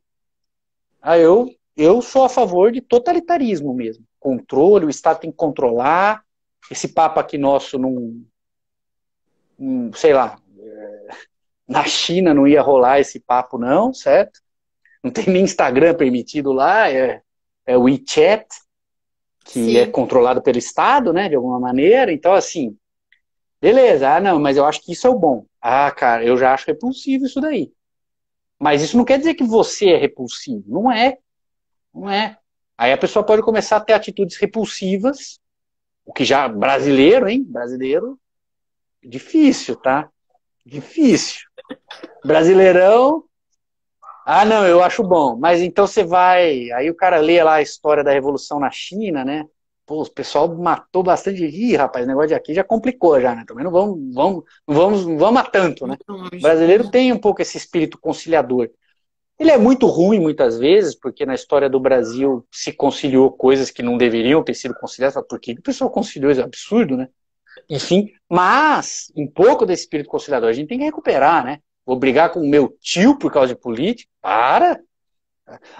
Eu sou a favor de totalitarismo mesmo. controle, o Estado tem que controlar, esse papo aqui nosso não, sei lá, na China não ia rolar esse papo não, certo? Não tem nem Instagram permitido lá, é o WeChat, que é Sim. controlado pelo Estado, né, de alguma maneira, então assim, beleza, não, mas eu acho que isso é o bom. Ah, cara, eu já acho repulsivo isso daí. Mas isso não quer dizer que você é repulsivo, não é, não é. Aí a pessoa pode começar a ter atitudes repulsivas, o que já, brasileiro, hein, brasileiro, difícil, tá? Difícil. Brasileirão, ah, não, eu acho bom. Mas então você vai. Aí o cara lê lá a história da Revolução na China, né? Pô, o pessoal matou bastante. Ih, rapaz, o negócio de aqui já complicou já, né? Também não vamos a tanto, né? Muito O longe. brasileiro Uhum. tem um pouco esse espírito conciliador. Ele é muito ruim muitas vezes, porque na história do Brasil se conciliou coisas que não deveriam ter sido conciliadas. Por que o pessoal conciliou? Isso é absurdo, né? Enfim, mas um pouco desse espírito conciliador a gente tem que recuperar, né? Vou brigar com o meu tio por causa de política? Para!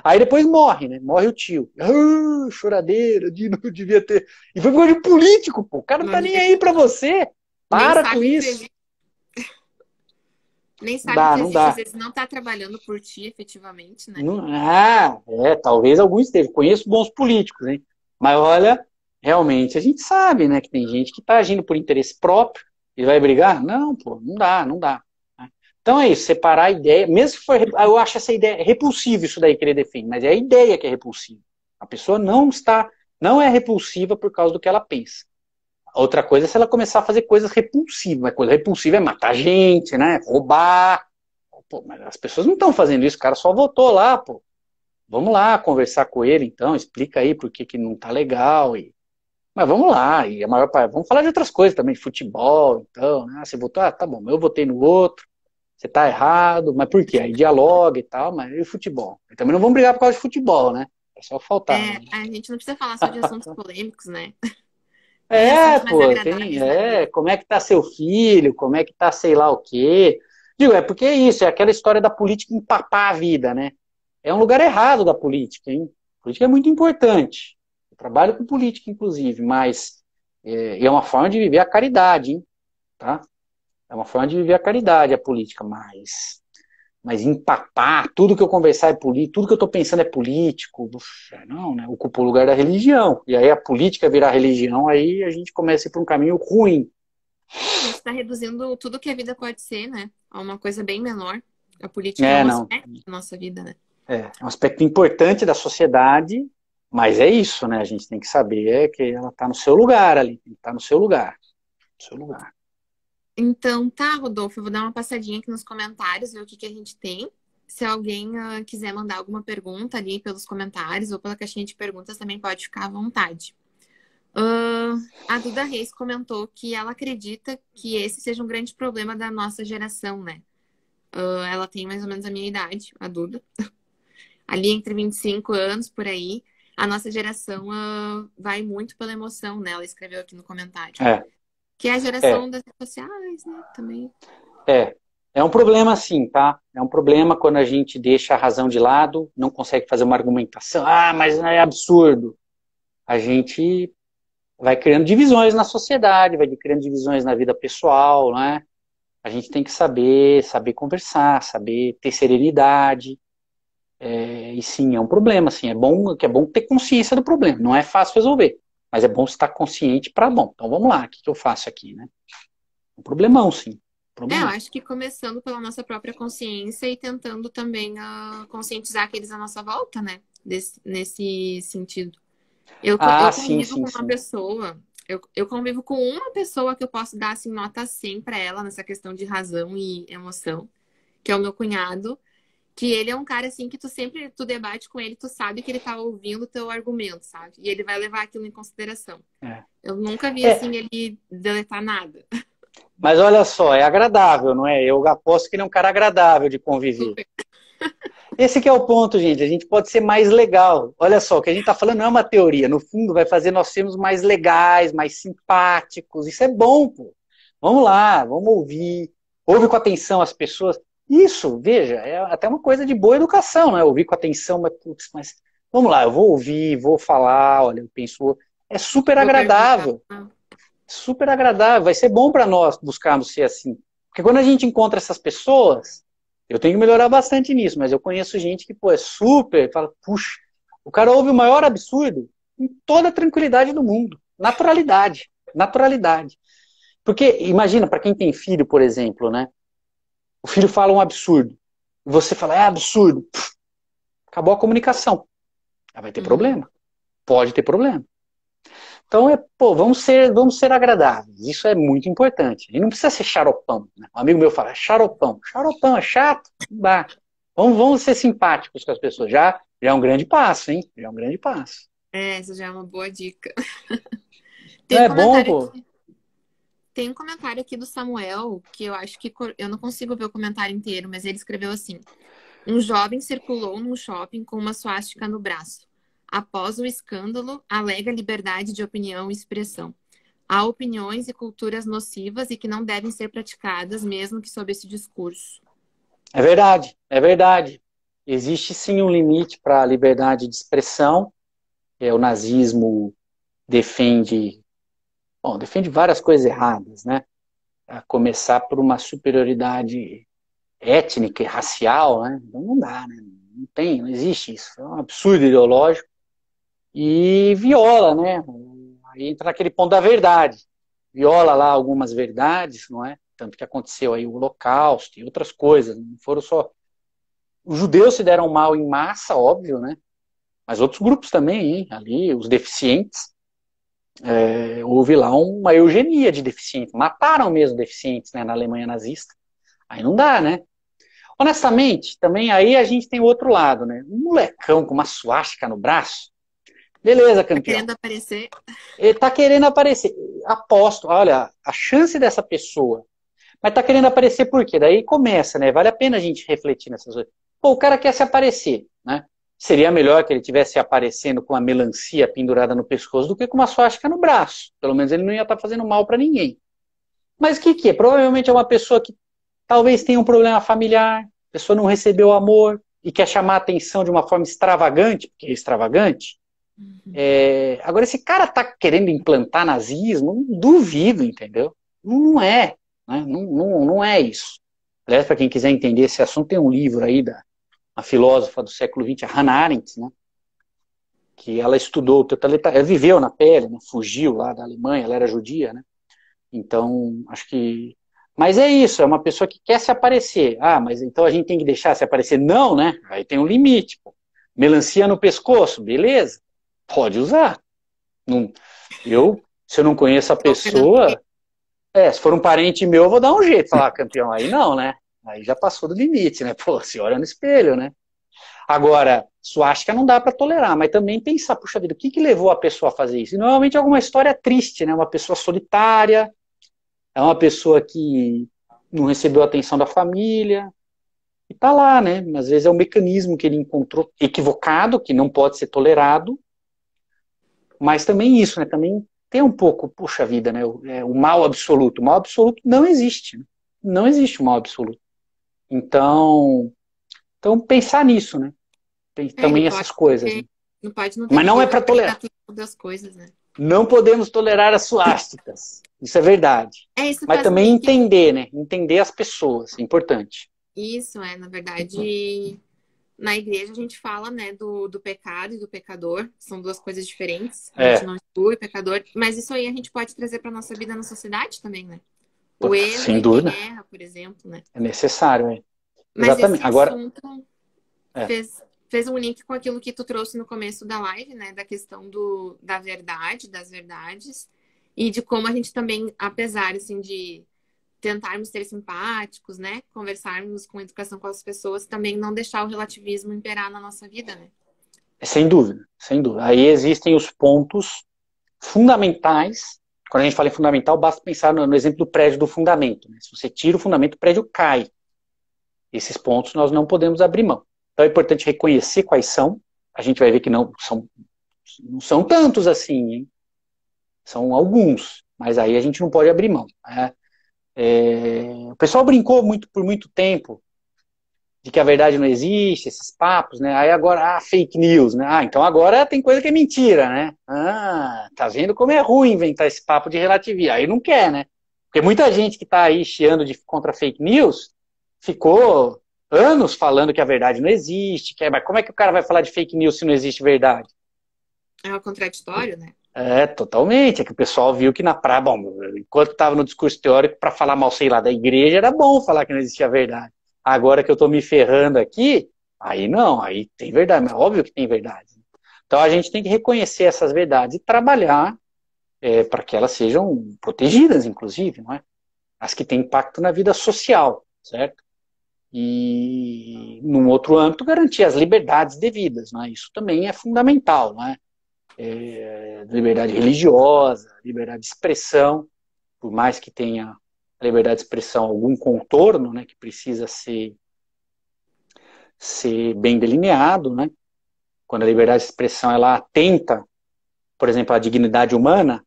Aí depois morre, né? Morre o tio. Ah, choradeira, não devia ter. E foi por causa de político, pô. O cara não Não tá nem devia aí ter. pra você. Nem Para com sabe que isso. existe, nem Não sabe dá, que não existe, às dá. vezes não tá trabalhando por ti efetivamente, né? Não, talvez alguns estejam. Conheço bons políticos, hein? Mas olha, realmente a gente sabe, né, que tem gente que tá agindo por interesse próprio e vai brigar. Não, pô, não dá, não dá. Então é isso, separar a ideia, mesmo que for, eu acho essa ideia repulsiva isso daí que ele defende, mas é a ideia que é repulsiva. A pessoa não é repulsiva por causa do que ela pensa. Outra coisa é se ela começar a fazer coisas repulsivas, mas coisa repulsiva é matar gente, né, roubar. Pô, mas as pessoas não estão fazendo isso, o cara só votou lá, pô. Vamos lá conversar com ele então, explica aí por que não tá legal mas vamos lá, e a maior parte, vamos falar de outras coisas também, de futebol, então, né? Você votou, tá bom, eu votei no outro, você tá errado, mas por quê? Aí dialoga e tal, mas e o futebol? E também não vamos brigar por causa de futebol, né? É só faltar. É, a gente não precisa falar só de assuntos polêmicos, né? Tem É, assuntos mais pô, tem, agradáveis na vida. como é que tá seu filho, como é que tá sei lá o quê. Digo, é porque é isso, é aquela história da política empapar a vida, né? É um lugar errado da política, hein? A política é muito importante. Eu trabalho com política, inclusive, mas é uma forma de viver a caridade, hein? Tá? É uma forma de viver a caridade, a política, mas empapar, tudo que eu conversar é político, tudo que eu estou pensando é político, não, né? Ocupa o lugar da religião. E aí a política virar religião, aí a gente começa a ir para um caminho ruim. É, a gente está reduzindo tudo que a vida pode ser, né? A uma coisa bem menor. A política é É, um não. aspecto da nossa vida, né? É um aspecto importante da sociedade, mas é isso, né? A gente tem que saber que ela está no seu lugar ali, tem que estar no seu lugar. No seu lugar. Então, tá, Rodolfo, eu vou dar uma passadinha aqui nos comentários, ver o que que a gente tem. Se alguém quiser mandar alguma pergunta ali pelos comentários ou pela caixinha de perguntas, também pode ficar à vontade. A Duda Reis comentou que ela acredita que esse seja um grande problema da nossa geração, né? Ela tem mais ou menos a minha idade, a Duda. Ali entre 25 anos, por aí. A nossa geração vai muito pela emoção, né? Ela escreveu aqui no comentário. É, Que é a é, geração das redes sociais, né? Também. é. É um problema sim, tá? É um problema quando a gente deixa a razão de lado, não consegue fazer uma argumentação. Ah, mas é absurdo. A gente vai criando divisões na sociedade, vai criando divisões na vida pessoal, né? A gente tem que saber conversar, saber ter serenidade. E sim, é um problema, sim. É bom ter consciência do problema. Não é fácil resolver, mas é bom estar consciente para bom. Então vamos lá, o que eu faço aqui, né? Um problemão, sim. Um Eu problemão. acho que começando pela nossa própria consciência e tentando também conscientizar aqueles à nossa volta, né? Nesse sentido. Eu Ah, sim, convivo sim, com uma sim. pessoa, eu convivo com uma pessoa que eu posso dar assim, nota 100 pra ela nessa questão de razão e emoção, que é o meu cunhado, que ele é um cara assim que tu debate com ele, tu sabe que ele tá ouvindo o teu argumento, sabe? E ele vai levar aquilo em consideração. É. Eu nunca vi É, assim ele deletar nada. mas olha só, é agradável, não é? Eu aposto que ele é um cara agradável de conviver. Super. Esse que é o ponto, gente. A gente pode ser mais legal. Olha só, o que a gente está falando não é uma teoria. No fundo, vai fazer nós sermos mais legais, mais simpáticos. Isso é bom, pô. Vamos lá, vamos ouvir. Ouve com atenção as pessoas. Isso, veja, é até uma coisa de boa educação, né? Ouvir com atenção, mas, putz, mas vamos lá, eu vou ouvir, vou falar, olha, eu penso, é Vou perguntar. super agradável, vai ser bom para nós buscarmos ser assim. Porque quando a gente encontra essas pessoas, eu tenho que melhorar bastante nisso, mas eu conheço gente que, pô, é super, fala, puxa, o cara ouve o maior absurdo em toda a tranquilidade do mundo. Naturalidade, naturalidade. Porque, imagina, para quem tem filho, por exemplo, né? O filho fala um absurdo. E você fala, é absurdo. Pff, acabou a comunicação. Aí vai ter Uhum. problema. Pode ter problema. Então, pô, vamos ser agradáveis. Isso é muito importante. E não precisa ser xaropão. Né? Um amigo meu fala, xaropão. Xaropão é chato? Não dá. Vamos ser simpáticos com as pessoas. Já é um grande passo, hein? Já é um grande passo. Essa já é uma boa dica. Não Tem um é bom, comentário pô? aqui, tem um comentário aqui do Samuel, que eu acho que eu não consigo ver o comentário inteiro, mas ele escreveu assim: um jovem circulou num shopping com uma suástica no braço. Após o escândalo, alega liberdade de opinião e expressão. Há opiniões e culturas nocivas e que não devem ser praticadas, mesmo que sob esse discurso. É verdade, é verdade. Existe sim um limite para a liberdade de expressão. O nazismo defende, bom, defende várias coisas erradas, né? A começar por uma superioridade étnica e racial, né? Então não dá, né? Não tem, não existe isso. É um absurdo ideológico e viola, né? Aí entra naquele ponto da verdade. Viola lá algumas verdades, não é? Tanto que aconteceu aí o Holocausto e outras coisas. Não foram só. Os judeus se deram mal em massa, óbvio, né? Mas outros grupos também, hein? Ali, os deficientes. Houve lá uma eugenia de deficientes. Mataram mesmo deficientes, né, na Alemanha nazista. Aí não dá, né? Honestamente, também aí a gente tem o outro lado, né? Um molecão com uma suástica no braço, beleza, Tá campeão. querendo aparecer? Ele tá querendo aparecer. Aposto, olha, a chance dessa pessoa. Mas tá querendo aparecer por quê? Daí começa, né? Vale a pena a gente refletir nessas coisas. Pô, o cara quer se aparecer, né? Seria melhor que ele tivesse aparecendo com uma melancia pendurada no pescoço do que com uma suástica no braço. Pelo menos ele não ia estar fazendo mal para ninguém. Mas o que que é? Provavelmente é uma pessoa que talvez tenha um problema familiar, a pessoa não recebeu amor e quer chamar a atenção de uma forma extravagante, porque é extravagante. Agora, esse cara tá querendo implantar nazismo, não duvido, entendeu? Não é, né? Não é isso. Aliás, para quem quiser entender esse assunto, tem um livro aí da uma filósofa do século XX, a Hannah Arendt, né? Que ela estudou o totalitarismo, ela viveu na pele, né? Fugiu lá da Alemanha, ela era judia, né? Então, acho que. Mas é isso, é uma pessoa que quer se aparecer. Ah, mas então a gente tem que deixar se aparecer? Não, né? Aí tem um limite. Pô. Melancia no pescoço, beleza? Pode usar. Não, se eu não conheço a Tô ofendendo ninguém. pessoa, se for um parente meu, eu vou dar um jeito. Falar, ah, campeão, aí não, né? Aí já passou do limite, né? Pô, se olha no espelho, né? Agora, suástica não dá para tolerar, mas também pensar, puxa vida, o que levou a pessoa a fazer isso? E normalmente é alguma história triste, né? Uma pessoa solitária, é uma pessoa que não recebeu a atenção da família, e tá lá, né? Às vezes é um mecanismo que ele encontrou equivocado, que não pode ser tolerado, mas também isso, né? Também tem um pouco, puxa vida, né? O mal absoluto. O mal absoluto não existe. Né? Não existe o mal absoluto. Então pensar nisso, né? Tem Ele também essas coisas. Né? pode não ter Mas não é para liberdade tolerar. para todas as coisas, né? Não podemos tolerar as suásticas. Isso é verdade. Isso Mas faz um também link. entender, né? Entender as pessoas, é importante. Isso é, na verdade, na igreja a gente fala, né, do pecado e do pecador. São duas coisas diferentes. A gente É, não exclui o pecador, mas isso aí a gente pode trazer para nossa vida na sociedade também, né? O erro sem em quem dúvida, erra, por exemplo, né? é necessário. É. Mas esse Exatamente. Agora, assunto é, fez um link com aquilo que tu trouxe no começo da live, né? Da questão da verdade, das verdades, e de como a gente também, apesar, assim, de tentarmos ser simpáticos, né? Conversarmos com educação com as pessoas, também não deixar o relativismo imperar na nossa vida, né? sem dúvida, sem dúvida. Aí existem os pontos fundamentais. Quando a gente fala em fundamental, basta pensar no exemplo do prédio do fundamento. Né? Se você tira o fundamento, o prédio cai. Esses pontos nós não podemos abrir mão. Então é importante reconhecer quais são. A gente vai ver que não são tantos assim, hein? São alguns, mas aí a gente não pode abrir mão. Né? O pessoal brincou por muito tempo de que a verdade não existe, esses papos, né? Aí agora, fake news, né? Então agora tem coisa que é mentira, né? Tá vendo como é ruim inventar esse papo de relativismo. Aí não quer, né? Porque muita gente que tá aí chiando contra fake news ficou anos falando que a verdade não existe, mas como é que o cara vai falar de fake news se não existe verdade? É o contraditório, né? Totalmente. É que o pessoal viu que na praia, bom, enquanto estava no discurso teórico, para falar mal, sei lá, da igreja, era bom falar que não existia verdade. Agora que eu estou me ferrando aqui, aí não, aí tem verdade, mas é óbvio que tem verdade. Então a gente tem que reconhecer essas verdades e trabalhar para que elas sejam protegidas, inclusive, não é? As que têm impacto na vida social, certo? E, num outro âmbito, garantir as liberdades devidas, não é? Isso também é fundamental, não é? Liberdade religiosa, liberdade de expressão, por mais que tenha a liberdade de expressão algum contorno, né, que precisa ser bem delineado, né? Quando a liberdade de expressão ela atenta, por exemplo, à dignidade humana,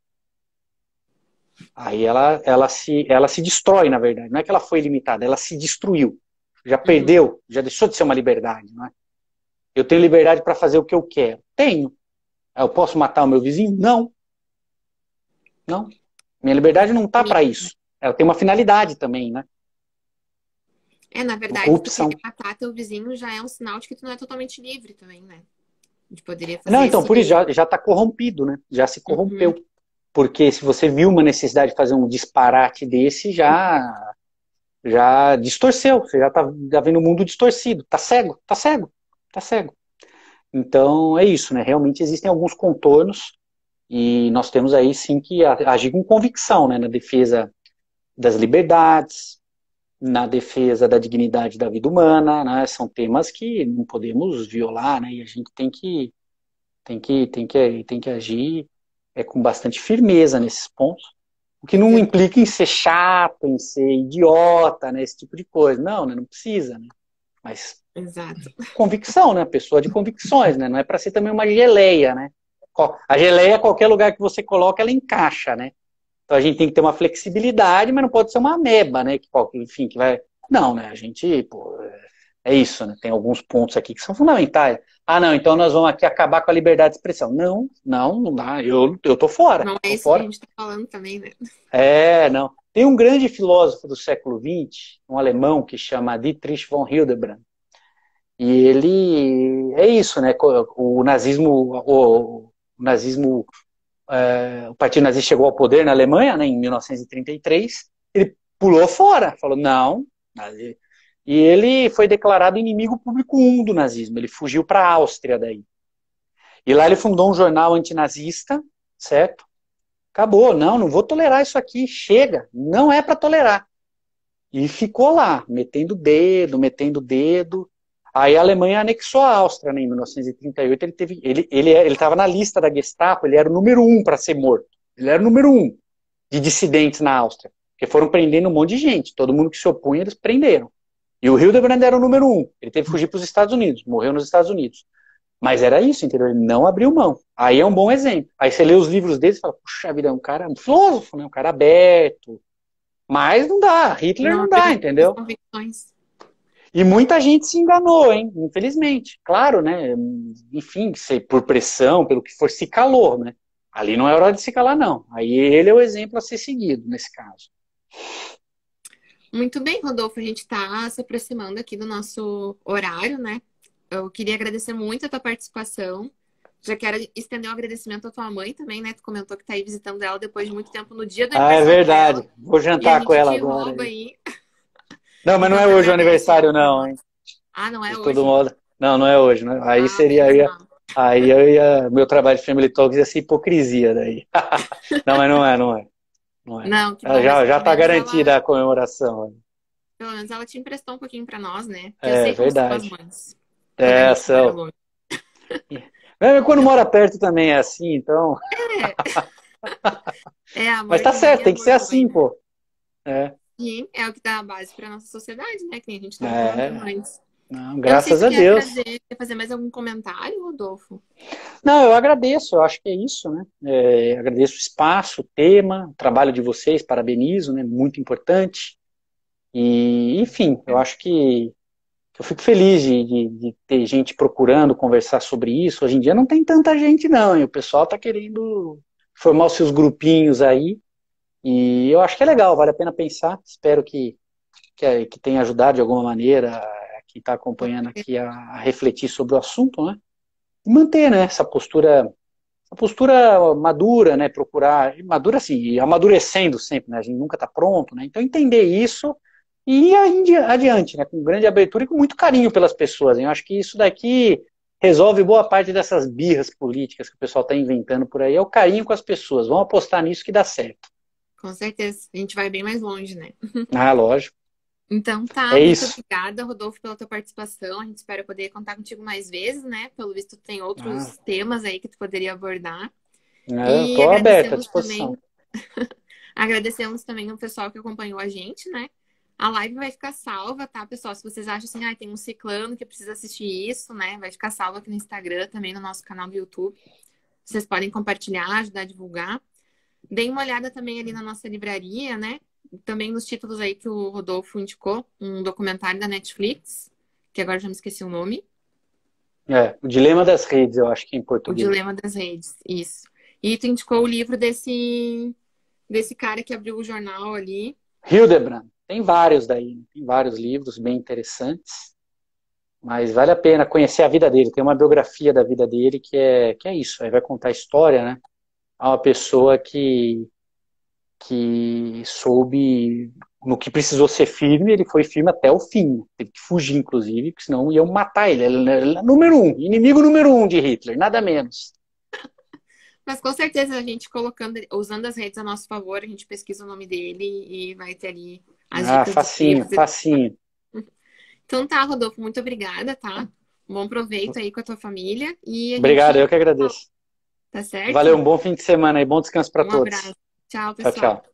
aí ela se destrói, na verdade. Não é que ela foi limitada, ela se destruiu. Já perdeu, já deixou de ser uma liberdade. Não é? Eu tenho liberdade para fazer o que eu quero. Tenho. Eu posso matar o meu vizinho? Não. Não. Minha liberdade não está para isso. Ela tem uma finalidade também, né? Na verdade, tu Corrupção. querer matar teu vizinho já é um sinal de que tu não é totalmente livre também, né? De poderia fazer Não, então, por isso, já está corrompido, né? Já se corrompeu. Porque se você viu uma necessidade de fazer um disparate desse, já distorceu. Você já está vendo o mundo distorcido. Está cego, está cego, está cego. Então, é isso, né? Realmente existem alguns contornos e nós temos aí, sim, que agir com convicção, né? Na defesa das liberdades, na defesa da dignidade da vida humana, né? São temas que não podemos violar, né? E a gente tem que agir com bastante firmeza nesses pontos, o que não implica em ser chato, em ser idiota, né? Esse tipo de coisa. Não, né? Não precisa, né? Mas Exato. Convicção, né? Pessoa de convicções, né? Não é para ser também uma geleia, né? A geleia, qualquer lugar que você coloca, ela encaixa, né? Então a gente tem que ter uma flexibilidade, mas não pode ser uma ameba, né? Enfim, que vai. Não, né? A gente, pô, é isso, né? Tem alguns pontos aqui que são fundamentais. Não, então nós vamos aqui acabar com a liberdade de expressão. Não dá. Eu tô fora. Não é Tô isso que a fora. gente tá falando também, né? Não. Tem um grande filósofo do século XX, um alemão, que chama Dietrich von Hildebrand. E ele é isso, né? O Partido Nazista chegou ao poder na Alemanha, né, em 1933. Ele pulou fora, falou não. E ele foi declarado inimigo público 1 do nazismo. Ele fugiu para a Áustria daí. E lá ele fundou um jornal antinazista, certo? Acabou, não vou tolerar isso aqui, chega, não é para tolerar. E ficou lá, metendo o dedo. Aí a Alemanha anexou a Áustria, né, em 1938. Ele estava na lista da Gestapo, ele era o número 1 para ser morto. Ele era o número 1 de dissidentes na Áustria, porque foram prendendo um monte de gente. Todo mundo que se opunha, eles prenderam. E o Hildebrand era o número 1. Ele teve que fugir para os Estados Unidos, morreu nos Estados Unidos. Mas era isso, entendeu? Ele não abriu mão. Aí é um bom exemplo. Aí você lê os livros dele e fala, puxa vida, é um cara, um filósofo, né? Um cara aberto. Mas não dá, Hitler não dá, entendeu? E muita gente se enganou, hein? Infelizmente. Claro, né? Enfim, por pressão, pelo que for, se calou, né? Ali não é hora de se calar, não. Aí ele é o exemplo a ser seguido, nesse caso. Muito bem, Rodolfo. A gente está se aproximando aqui do nosso horário, né? Eu queria agradecer muito a tua participação. Já quero estender um agradecimento à tua mãe também, né? Tu comentou que tá aí visitando ela depois de muito tempo no dia do aniversário é verdade. dela. Vou jantar com ela agora. Rouba aí. Não, mas não é hoje o aniversário, não, hein? Não é de hoje? Todo modo. Não é hoje, né? Aí seria. Aí eu ia. Meu trabalho de Family Talks ia ser hipocrisia daí. Não, mas não é. Não, que bom, já tá garantida a comemoração. Pelo menos ela te emprestou um pouquinho pra nós, né? Que eu sei verdade. Como são as mães. São. Quando mora perto também é assim, então. Amor. Mas tá certo, tem que ser assim, pô. Sim, é o que dá a base pra nossa sociedade, né? Que nem a gente tá falando antes. Não, graças a Deus. Quer fazer mais algum comentário, Rodolfo? Não, eu agradeço, eu acho que é isso, né? Agradeço o espaço, o tema, o trabalho de vocês, parabenizo, né? Muito importante. E, enfim, eu acho que Eu fico feliz de ter gente procurando conversar sobre isso. Hoje em dia não tem tanta gente, não, e o pessoal está querendo formar os seus grupinhos aí, e eu acho que é legal, vale a pena pensar. Espero que tenha ajudado de alguma maneira quem está acompanhando aqui a refletir sobre o assunto, né? E manter, né, essa postura madura, né? Procurar, madura assim, e amadurecendo sempre, né? A gente nunca está pronto, né? Então entender isso e ir adiante, né? Com grande abertura e com muito carinho pelas pessoas. Hein? Eu acho que isso daqui resolve boa parte dessas birras políticas que o pessoal está inventando por aí. É o carinho com as pessoas. Vamos apostar nisso que dá certo. Com certeza. A gente vai bem mais longe, né? Ah, lógico. Então tá, É muito isso. obrigada, Rodolfo, pela tua participação. A gente espera poder contar contigo mais vezes, né? Pelo visto, tem Ah, outros temas aí que tu poderia abordar. eu E estou aberto à disposição. agradecemos também o pessoal que acompanhou a gente, né? A live vai ficar salva, tá, pessoal? Se vocês acham assim, tem um ciclano que precisa assistir isso, né? Vai ficar salva aqui no Instagram, também no nosso canal do YouTube. Vocês podem compartilhar, ajudar a divulgar. Deem uma olhada também ali na nossa livraria, né? Também nos títulos aí que o Rodolfo indicou, um documentário da Netflix, que agora já me esqueci o nome. O Dilema das Redes, eu acho que é em O português. Dilema das Redes, isso. E tu indicou o livro desse cara que abriu o jornal ali. Hildebrand. Tem vários daí, tem vários livros bem interessantes, mas vale a pena conhecer a vida dele. Tem uma biografia da vida dele que é isso. Aí vai contar a história, né? A uma pessoa que soube no que precisou ser firme, ele foi firme até o fim. Teve que fugir, inclusive, porque senão iam matar ele. Ele é número um, inimigo número um de Hitler, nada menos. Mas com certeza a gente colocando, usando as redes a nosso favor, a gente pesquisa o nome dele e vai ter ali as Ah, dicas dos facinho, livros. facinho. Então tá, Rodolfo, muito obrigada, tá? Bom proveito aí com a tua família e a Obrigado, gente eu que agradeço. tá certo? Valeu, um bom fim de semana e bom descanso para Um todos. abraço. Tchau, Tchau, pessoal. tchau.